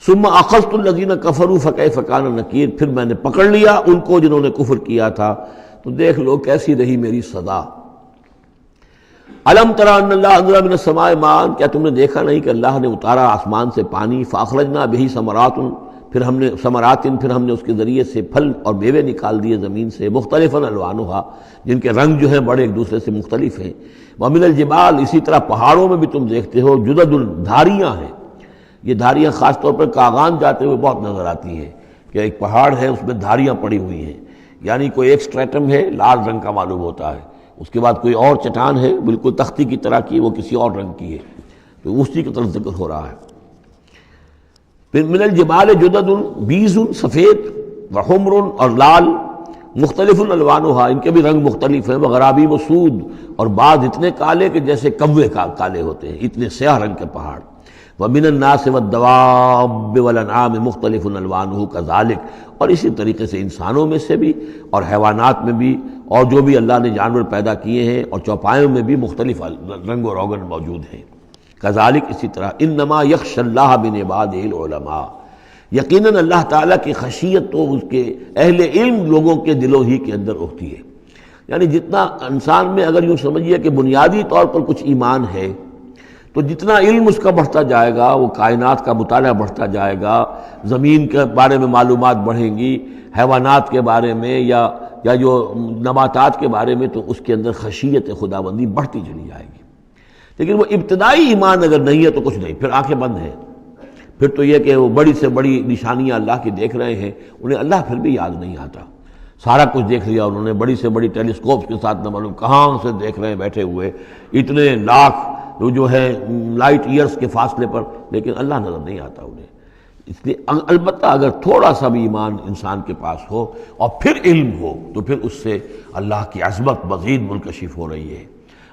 ثم اخذت الذین کفروا فکیف کان نکیر، پھر میں نے پکڑ لیا ان کو جنہوں نے کفر کیا تھا، تو دیکھ لو کیسی رہی میری سزا۔ الم تری ان اللہ انزل من السماء ماء، کیا تم نے دیکھا نہیں کہ اللہ نے اتارا آسمان سے پانی، فاخرجنا بہ ثمرات، پھر ہم نے اس کے ذریعے سے پھل اور میوے نکال دیے زمین سے، مختلفا الوانھا، جن کے رنگ جو ہیں بڑے ایک دوسرے سے مختلف ہیں، ومن الجبال، اسی طرح پہاڑوں میں بھی تم دیکھتے ہو، جدد، دھاریاں ہیں۔ یہ دھاریاں خاص طور پر کاغان جاتے ہوئے بہت نظر آتی ہیں کہ ایک پہاڑ ہے اس میں دھاریاں پڑی ہوئی ہیں، یعنی کوئی ایک سٹریٹم ہے لال رنگ کا معلوم ہوتا ہے، اس کے بعد کوئی اور چٹان ہے بالکل تختی کی طرح کی، وہ کسی اور رنگ کی ہے، تو اسی کی طرف ذکر ہو رہا ہے۔ پھر من الجبال جدد، بیض، سفید، وحمر، اور لال، مختلف الوانھا، ان کے بھی رنگ مختلف ہیں، وغرابیب سود، اور بعض اتنے کالے کہ جیسے کوے کالے ہوتے ہیں، اتنے سیاہ رنگ کے پہاڑ۔ ومن الناس والدواب والانعام مختلف الوانہ کذالک، اور اسی طریقے سے انسانوں میں سے بھی اور حیوانات میں بھی، اور جو بھی اللہ نے جانور پیدا کیے ہیں اور چوپایوں میں بھی مختلف رنگ و روغن موجود ہیں۔ کذالک، اسی طرح، انما یخشی اللہ من عبادہ العلماء، یقیناً اللہ تعالیٰ کی خشیت تو اس کے اہل علم لوگوں کے دلوں ہی کے اندر ہوتی ہے۔ یعنی جتنا انسان میں اگر یوں سمجھیے کہ بنیادی طور پر کچھ ایمان ہے، تو جتنا علم اس کا بڑھتا جائے گا، وہ کائنات کا مطالعہ بڑھتا جائے گا، زمین کے بارے میں معلومات بڑھیں گی، حیوانات کے بارے میں یا جو نباتات کے بارے میں، تو اس کے اندر خشیت خداوندی بڑھتی چلی جائے گی۔ لیکن وہ ابتدائی ایمان اگر نہیں ہے تو کچھ نہیں، پھر آنکھیں بند ہیں، پھر تو یہ کہ وہ بڑی سے بڑی نشانیاں اللہ کی دیکھ رہے ہیں، انہیں اللہ پھر بھی یاد نہیں آتا، سارا کچھ دیکھ لیا انہوں نے، بڑی سے بڑی ٹیلیسکوپ کے ساتھ نہ معلوم کہاں سے دیکھ رہے ہیں بیٹھے ہوئے، اتنے لاکھ جو ہے لائٹ ایئرز کے فاصلے پر، لیکن اللہ نظر نہیں آتا انہیں۔ اس لیے البتہ اگر تھوڑا سا بھی ایمان انسان کے پاس ہو اور پھر علم ہو، تو پھر اس سے اللہ کی عظمت مزید منکشف ہو رہی ہے،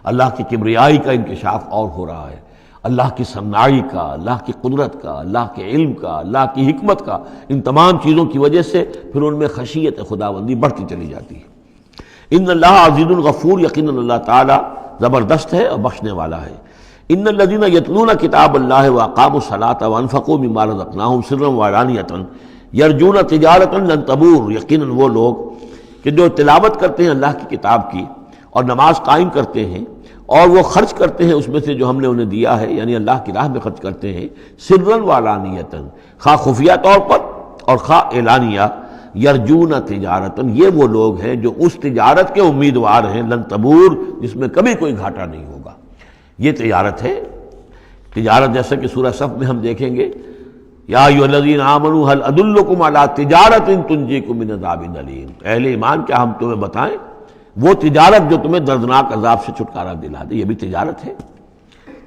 اللہ کی کبریائی کا انکشاف اور ہو رہا ہے، اللہ کی صناعی کا، اللہ کی قدرت کا، اللہ کے علم کا، اللہ کی حکمت کا، ان تمام چیزوں کی وجہ سے پھر ان میں خشیت خداوندی بڑھتی چلی جاتی ہے۔ ان اللہ عزیز الغفور، یقیناً اللہ تعالیٰ زبردست ہے اور بخشنے والا ہے۔ ان الذین یتلون کتاب اللہ واقاموا الصلاۃ وانفقوا مما رزقناہم سرا وعلانیۃ یرجون تجارۃ لن تبور، یقیناً وہ لوگ کہ جو تلاوت کرتے ہیں اللہ کی کتاب کی اور نماز قائم کرتے ہیں اور وہ خرچ کرتے ہیں اس میں سے جو ہم نے انہیں دیا ہے، یعنی اللہ کی راہ میں خرچ کرتے ہیں، سرا وعلانیۃ، خواہ خفیہ طور پر اور خواہ اعلانیہ، یرجون تجارۃ، یہ وہ لوگ ہیں جو اس تجارت کے امیدوار ہیں، لن تبور، جس میں کبھی کوئی گھاٹا نہیں ہوگا۔ یہ تجارت ہے، تجارت جیسا کہ سورہ صف میں ہم دیکھیں گے، یا ایھا الذین آمنوا هل ادلکم علی تجارۃ تنجیکم من عذاب الیم، اہل ایمان کیا ہم تمہیں بتائیں وہ تجارت جو تمہیں دردناک عذاب سے چھٹکارا دلا دے۔ یہ بھی تجارت ہے۔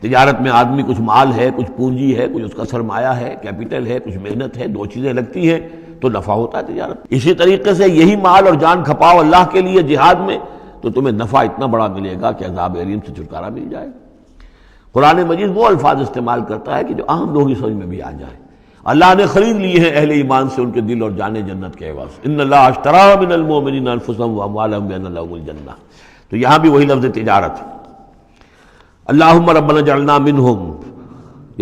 تجارت میں آدمی کچھ مال ہے، کچھ پونجی ہے، کچھ اس کا سرمایہ ہے، کیپٹل ہے، کچھ محنت ہے، دو چیزیں لگتی ہیں تو نفع ہوتا ہے تجارت۔ اسی طریقے سے یہی مال اور جان کھپاؤ اللہ کے لیے جہاد میں، تو تمہیں نفع اتنا بڑا ملے گا کہ عذاب الیم سے چھٹکارا مل جائے گا۔ قرآن مجید وہ الفاظ استعمال کرتا ہے کہ جو عام لوگوں کی سمجھ میں بھی آ جائے۔ اللہ نے خرید لیے ہیں اہل ایمان سے ان کے دل اور جانیں جنت کے عوض، ان اللہ اشتری من المؤمنین انفسهم واموالهم بان لهم الجنہ، تو یہاں بھی وہی لفظ تجارت۔ اللہم ربنا اجعلنا منہم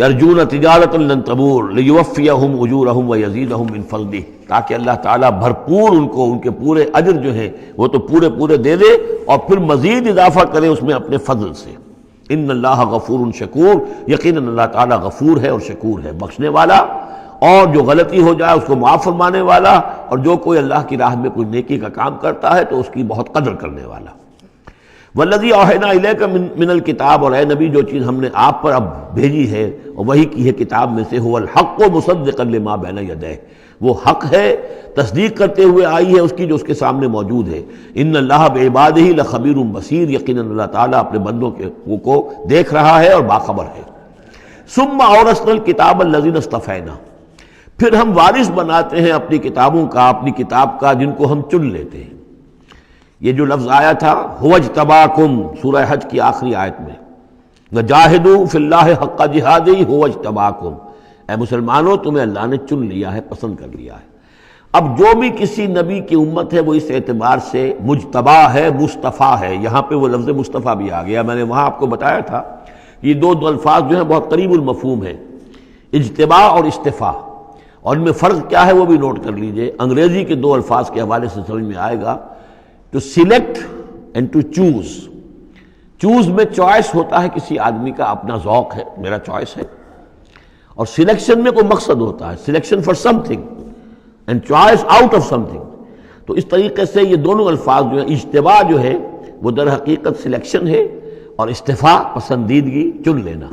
یرجون تجارۃ لن تبور لیوفیہم اجورہم ویزیدہم من فضلہ، تاکہ اللہ تعالیٰ بھرپور ان کو ان کے پورے اجر جو ہیں وہ تو پورے دے دے اور پھر مزید اضافہ کرے اس میں اپنے فضل سے۔ ان اللہ غفور شکور، یقیناً اللہ تعالیٰ غفور ہے اور شکور ہے، بخشنے والا، اور جو غلطی ہو جائے اس کو معاف فرمانے والا، اور جو کوئی اللہ کی راہ میں کوئی نیکی کا کام کرتا ہے تو اس کی بہت قدر کرنے والا۔ والذی اوحینا الیک من الکتاب، اور اے نبی جو چیز ہم نے آپ پر اب بھیجی ہے اور وہی کی ہے کتاب میں سے، هو الحق مصدقا لما بین یدیہ، وہ حق ہے تصدیق کرتے ہوئے آئی ہے اس کی جو اس کے سامنے موجود ہے۔ ان اللہ بعبادہ لخبیر بصیر، یقیناً اللہ تعالیٰ اپنے بندوں کو دیکھ رہا ہے اور باخبر ہے۔ ثم اورثنا الکتاب الذین اصطفینا، پھر ہم وارث بناتے ہیں اپنی کتابوں کا، اپنی کتاب کا جن کو ہم چن لیتے ہیں۔ یہ جو لفظ آیا تھا هو اجتباکم، سورہ حج کی آخری آیت میں، وجاہدوا فی اللہ حق جہادہ هو اجتباکم، اے مسلمانوں تمہیں اللہ نے چن لیا ہے، پسند کر لیا ہے۔ اب جو بھی کسی نبی کی امت ہے وہ اس اعتبار سے مجتبی ہے، مصطفیٰ ہے۔ یہاں پہ وہ لفظ مصطفیٰ بھی آ گیا، میں نے وہاں آپ کو بتایا تھا یہ دو الفاظ جو ہیں بہت قریب المفہوم ہیں، اجتباء اور استفاء، اور ان میں فرق کیا ہے وہ بھی نوٹ کر لیجئے۔ انگریزی کے دو الفاظ کے حوالے سے سمجھ میں آئے گا۔ To select and to choose. Choose میں چوائس ہوتا ہے کسی آدمی کا اپنا ذوق ہے، میرا چوائس ہے، اور سلیکشن میں کوئی مقصد ہوتا ہے، selection for some thing and choice out of some thing. تو اس طریقے سے یہ دونوں الفاظ جو ہیں، اجتباء جو ہے وہ در حقیقت سلیکشن ہے، اور استفاء پسندیدگی چن لینا.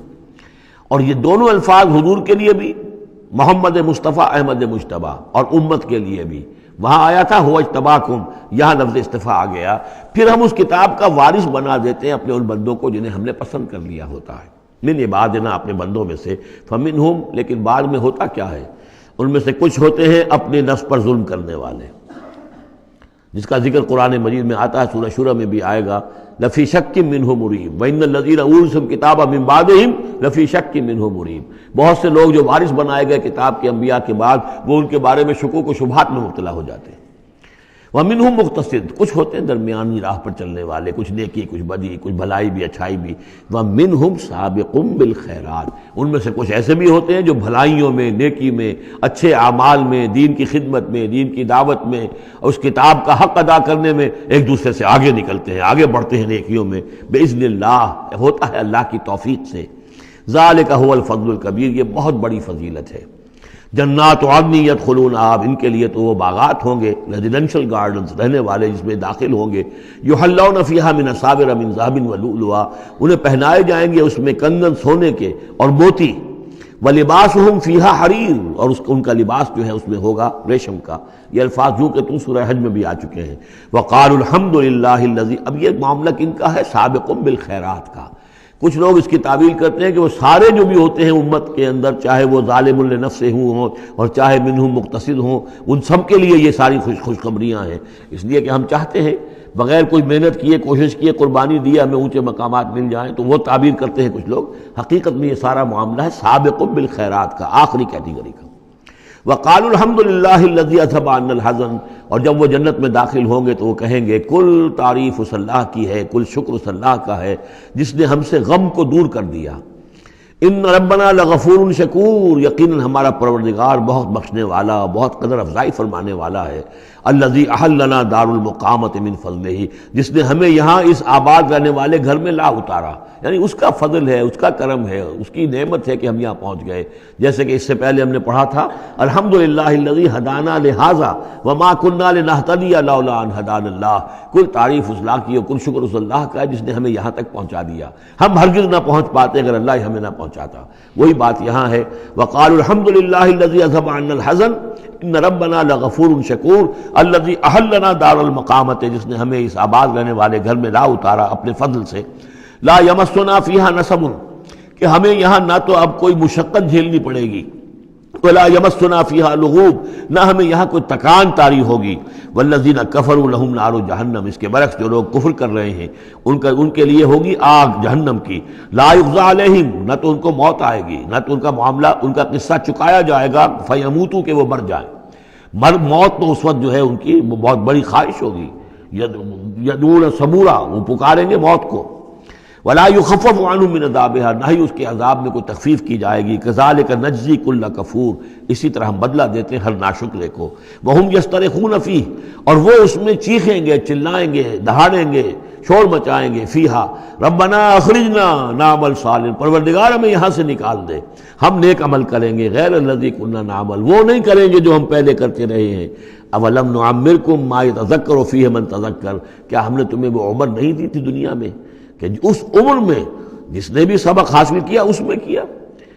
اور یہ دونوں الفاظ حضور کے لیے بھی، محمد مصطفیٰ احمد مجتبیٰ، اور امت کے لیے بھی. وہاں آیا تھا ہوا اجتباکم، یہاں لفظ استفاء آ گیا. پھر ہم اس کتاب کا وارث بنا دیتے ہیں اپنے ان بندوں کو جنہیں ہم نے پسند کر لیا ہوتا ہے. من عبادنا، اپنے بندوں میں سے. فمنہم، لیکن بعد میں ہوتا کیا ہے، ان میں سے کچھ ہوتے ہیں اپنے نفس پر ظلم کرنے والے، جس کا ذکر قرآن مجید میں آتا ہے، سورہ شورى میں بھی آئے گا. لفی شک منہ مریب وان الذین اورثوا الکتاب من بعدہم لفی شک منہ مریب. بہت سے لوگ جو وارث بنائے گئے کتاب کے انبیاء کے بعد، وہ ان کے بارے میں شکوک و شبہات میں مبتلا ہو جاتے ہیں. ومنہم مقتصد، کچھ ہوتے ہیں درمیانی راہ پر چلنے والے، کچھ نیکی کچھ بدی، کچھ بھلائی بھی اچھائی بھی. ومنہم سابق بالخیرات، ان میں سے کچھ ایسے بھی ہوتے ہیں جو بھلائیوں میں، نیکی میں، اچھے اعمال میں، دین کی خدمت میں، دین کی دعوت میں، اور اس کتاب کا حق ادا کرنے میں ایک دوسرے سے آگے نکلتے ہیں، آگے بڑھتے ہیں نیکیوں میں. باذن اللہ، ہوتا ہے اللہ کی توفیق سے. ذالک هو الفضل الکبیر، یہ بہت بڑی فضیلت ہے. جنات عدن یدخلونہا، ان کے لیے تو وہ باغات ہوں گے، ریزیڈینشل گارڈنز، رہنے والے جس میں داخل ہوں گے. یحلون فیہا من اساور من ذہب ولؤلؤا، انہیں پہنائے جائیں گے اس میں کنگن سونے کے اور موتی. ولباسہم فیہا حریر، اور ان کا لباس جو ہے اس میں ہوگا ریشم کا. یہ الفاظ جو کہ تو سورہ حج میں بھی آ چکے ہیں. وقالوا الحمد للہ الذی، اب یہ معاملہ کن کا ہے، سابق بالخیرات کا. کچھ لوگ اس کی تعویل کرتے ہیں کہ وہ سارے جو بھی ہوتے ہیں امت کے اندر، چاہے وہ ظالم لنفسہ ہوں اور چاہے منہم مقتصد ہوں، ان سب کے لیے یہ ساری خوشخبریاں ہیں. اس لیے کہ ہم چاہتے ہیں بغیر کوئی محنت کیے، کوشش کیے، قربانی دیے ہمیں اونچے مقامات مل جائیں، تو وہ تعبیر کرتے ہیں کچھ لوگ. حقیقت میں یہ سارا معاملہ ہے سابق بالخیرات کا، آخری کیٹیگری کا. وقالوا الحمد للہ الذی اذھب عنا الحزن، اور جب وہ جنت میں داخل ہوں گے تو وہ کہیں گے کل تعریف اس اللہ کی ہے، کل شکر اس اللہ کا ہے جس نے ہم سے غم کو دور کر دیا. ان ربنا لغفور شکور، یقیناً ہمارا پروردگار بہت بخشنے والا، بہت قدر افزائی فرمانے والا ہے. الذی احلنا دار المقامۃ من فضلہ، جس نے ہمیں یہاں اس آباد رہنے والے گھر میں لا اتارا، یعنی اس کا فضل ہے، اس کا کرم ہے، اس کی نعمت ہے کہ ہم یہاں پہنچ گئے. جیسے کہ اس سے پہلے ہم نے پڑھا تھا الحمدللہ الذی ہدانا لہذا وما کننا لنہتدی لولا ان ہدانا اللہ، کل تعریف اس اللہ کی اور کل شکر اس اللہ کا ہے جس نے ہمیں یہاں تک پہنچا دیا. ہم ہرگز نہ پہنچ پاتے اگر اللہ ہی ہمیں نہ پہنچاتا. وہی بات یہاں ہے. وقالوا الحمدللہ الذی اذھب عنا الحزن ان ربنا لغفور شکور الذی احلنا دار المقامۃ، جس نے ہمیں اس آباد رہنے والے گھر میں لا اتارا اپنے فضل سے. لا یمسنا فیہا نصب، کہ ہمیں یہاں نہ تو اب کوئی مشقت جھیلنی پڑے گی، ولا یمسنا فیہا لغوب، نہ ہمیں یہاں کوئی تکان طاری ہوگی. والذین کفروا لہم نار جہنم، اس کے برعکس جو لوگ کفر کر رہے ہیں ان کے لیے ہوگی آگ جہنم کی. لا یقضی علیہم، نہ تو ان کو موت آئے گی، نہ تو ان کا معاملہ، ان کا قصہ چکایا جائے گا. فیموتوا، کہ وہ مر جائیں. موت تو اس وقت جو ہے ان کی بہت بڑی خواہش ہوگی. یدعون ثبورا، وہ پکاریں گے موت کو. ولا یخفف عنہم من عذابها، نہ ہی اس کے عذاب میں کوئی تخفیف کی جائے گی. کذالک نجزی کل کفور، اسی طرح ہم بدلہ دیتے ہیں ہر ناشکرے کو. وہم یسترخون فیہ، اور وہ اس میں چیخیں گے، چلائیں گے، دہاڑیں گے، شور مچائیں گے. فیہا ربنا اخرجنا نعمل صالحا، پروردگار ہمیں یہاں سے نکال دے، ہم نیک عمل کریں گے. غیر الذی کنا نعمل، وہ نہیں کریں گے جو ہم پہلے کرتے رہے ہیں. اولم نعمرکم ما یتذکر فیہ من تذکر، کیا ہم نے تمہیں وہ عمر نہیں دی تھی دنیا میں کہ اس عمر میں جس نے بھی سبق حاصل کیا اس میں کیا.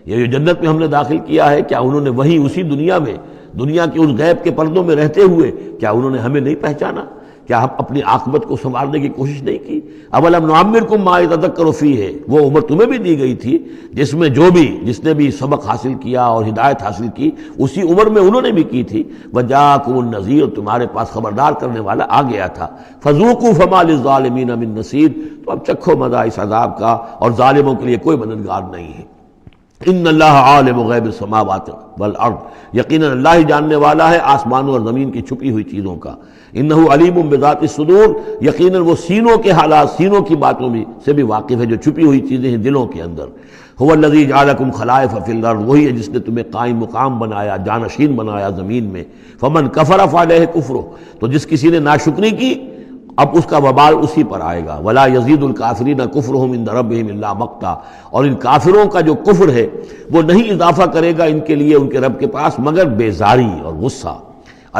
یہ جو جنت میں ہم نے داخل کیا ہے، کیا انہوں نے وہی اسی دنیا میں، دنیا کے اس غیب کے پردوں میں رہتے ہوئے کیا انہوں نے ہمیں نہیں پہچانا؟ کیا ہم اپنی عاقبت کو سنوارنے کی کوشش نہیں کی؟ اولم نعمرکم ما یتذکر فیہ، وہ عمر تمہیں بھی دی گئی تھی جس میں جس نے بھی سبق حاصل کیا اور ہدایت حاصل کی اسی عمر میں انہوں نے بھی کی تھی. وجاءکم النذیر، تمہارے پاس خبردار کرنے والا آ گیا تھا. فذوقوا فما للظالمین من نصیر، تو اب چکھو مزہ اس عذاب کا، اور ظالموں کے لیے کوئی مددگار نہیں ہے. ان اللہ عالم غیب السماوات والارض، یقیناً اللہ ہی جاننے والا ہے آسمانوں اور زمین کی چھپی ہوئی چیزوں کا. انہ علیم بذات الصدور، یقیناً وہ سینوں کے حالات، سینوں کی باتوں میں سے بھی واقف ہے جو چھپی ہوئی چیزیں ہیں دلوں کے اندر. هو الذی جعلکم خلائف فی الارض، وہی ہے جس نے تمہیں قائم مقام بنایا، جانشین بنایا زمین میں. فمن کفر فعلیہ کفرہ، تو جس کسی نے ناشکری کی اب اس کا وبال اسی پر آئے گا. ولا یزید الکافرین کفرہم عند ربہم الا مقتا، اور ان کافروں کا جو کفر ہے وہ نہیں اضافہ کرے گا ان کے لیے ان کے رب کے پاس مگر بیزاری اور غصہ.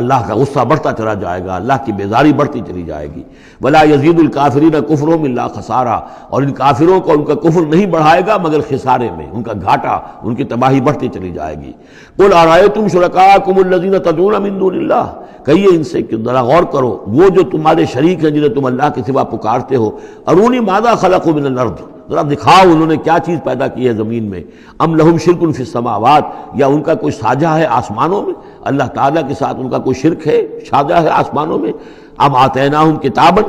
اللہ کا غصہ بڑھتا چلا جائے گا، اللہ کی بیزاری بڑھتی چلی جائے گی. ولا یزید الکافرین کفرہم الا خسارا، اور ان کافروں کو ان کا کفر نہیں بڑھائے گا مگر خسارے میں، ان کا گھاٹا، ان کی تباہی بڑھتی چلی جائے گی. قل ارأیتم شرکاءکم الذین تدعون من دون اللہ، کہیے ان سے کہ ذرا غور کرو وہ جو تمہارے شریک ہیں جنہیں تم اللہ کے سوا پکارتے ہو. ارونی ماذا خلقوا من الارض، ذرا دکھاؤ انہوں نے کیا چیز پیدا کی ہے زمین میں. ام لہم شرک فی السماوات، یا ان کا کوئی ساجہ ہے آسمانوں میں، اللہ تعالیٰ کے ساتھ ان کا کوئی شرک ہے، ساجہ ہے آسمانوں میں. ام آتیناہم کتابا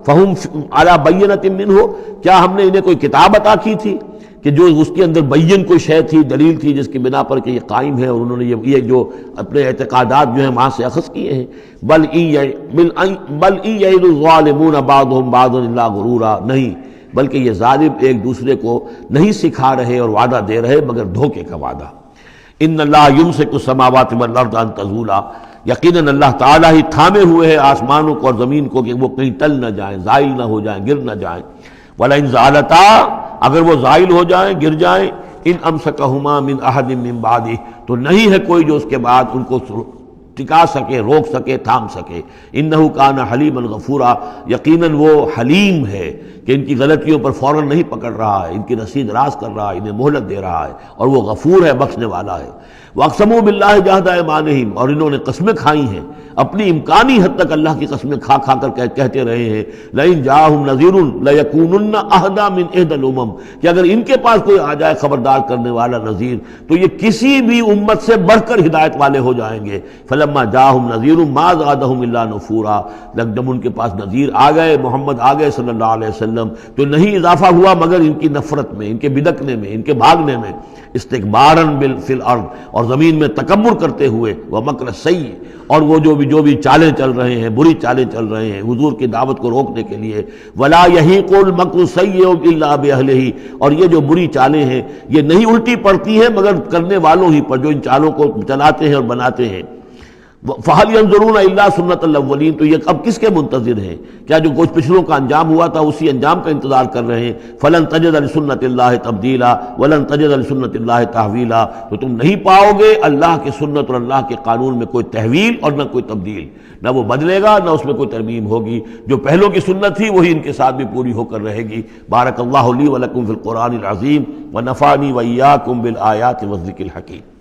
فہم علی بینۃ منہ، کیا ہم نے انہیں کوئی کتاب عطا کی تھی کہ جو اس کے اندر بین کوئی شے تھی، دلیل تھی جس کی بنا پر کہ یہ قائم ہے، اور انہوں نے یہ جو اپنے اعتقادات جو ہیں وہاں سے اخذ کیے ہیں. بل ان یعد الظالمون بعضهم بعضا الا غرورا، نہیں بلکہ یہ ظالم ایک دوسرے کو نہیں سکھا رہے اور وعدہ دے رہے مگر دھوکے کا وعدہ. ان اللہ یمسک السماوات والارض ان تزولا، یقیناً اللہ تعالیٰ ہی تھامے ہوئے ہیں آسمانوں کو اور زمین کو کہ وہ کہیں ٹل نہ جائیں، زائل نہ ہو جائیں، گر نہ جائیں. وَلَئِن زَالَتَا، اگر وہ زائل ہو جائیں، گر جائیں، ان امسکہما من احد من بعدہ، تو نہیں ہے کوئی جو اس کے بعد ان کو ٹکا سکے، روک سکے، تھام سکے. انہ کان حلیما غفورا، یقیناً وہ حلیم ہے کہ ان کی غلطیوں پر فوراً نہیں پکڑ رہا ہے، ان کی رسید راز کر رہا ہے، انہیں مہلت دے رہا ہے، اور وہ غفور ہے، بخشنے والا ہے. وَأَقْسَمُوا بِاللَّهِ جَهْدَ أَيْمَانِهِمْ، اور انہوں نے قسمیں کھائی ہیں اپنی امکانی حد تک اللہ کی قسمیں کھا کھا کر کہتے رہے ہیں لَإِن جَاءَهُمْ نَذِيرٌ لَيَكُونُنَّ أَهْدَىٰ مِنْ إِحْدَى الْأُمَمِ، کہ اگر ان کے پاس کوئی آ جائے خبردار کرنے والا نذیر تو یہ کسی بھی امت سے بڑھ کر ہدایت والے ہو جائیں گے. فَلَمَّا جَاءَهُمْ نَذِيرٌ مَا زَادَهُمْ إِلَّا نُفُورًا، جب ان کے پاس نذیر آ گئے، محمد آ گئے صلی اللہ علیہ وسلم، تو نہیں اضافہ ہوا مگر ان کی نفرت میں، ان کے بدکنے میں، ان کے بھاگنے میں. استکباراً فی الارض، اور زمین میں تکبر کرتے ہوئے. ومکر السیء، اور وہ جو بھی چالیں چل رہے ہیں، بری چالیں چل رہے ہیں حضور کی دعوت کو روکنے کے لیے. ولا یحیق المکر السیء الا باہلہ، اور یہ جو بری چالیں ہیں یہ نہیں الٹی پڑتی ہیں مگر کرنے والوں ہی پر جو ان چالوں کو چلاتے ہیں اور بناتے ہیں. فَهَلْ يَنظُرُونَ إِلَّا سُنَّةَ الْأَوَّلِينَ، تو یہ اب کس کے منتظر ہیں؟ کیا جو کچھ پچھلوں کا انجام ہوا تھا اسی انجام کا انتظار کر رہے ہیں؟ فَلَن تَجِدَ لِسُنَّةِ اللَّهِ تَبْدِيلًا وَلَن تَجِدَ لِسُنَّةِ اللَّهِ تَحْوِيلًا، تو تم نہیں پاؤ گے اللہ کی سنت اور اللہ کے قانون میں کوئی تحویل اور نہ کوئی تبدیل، نہ وہ بدلے گا نہ اس میں کوئی ترمیم ہوگی. جو پہلوں کی سنت تھی وہی ان کے ساتھ بھی پوری ہو کر رہے گی. بارک اللہ لی ولکم فی القرآن العظیم ونفعنی وإیاکم بالآیات والذکر الحکیم.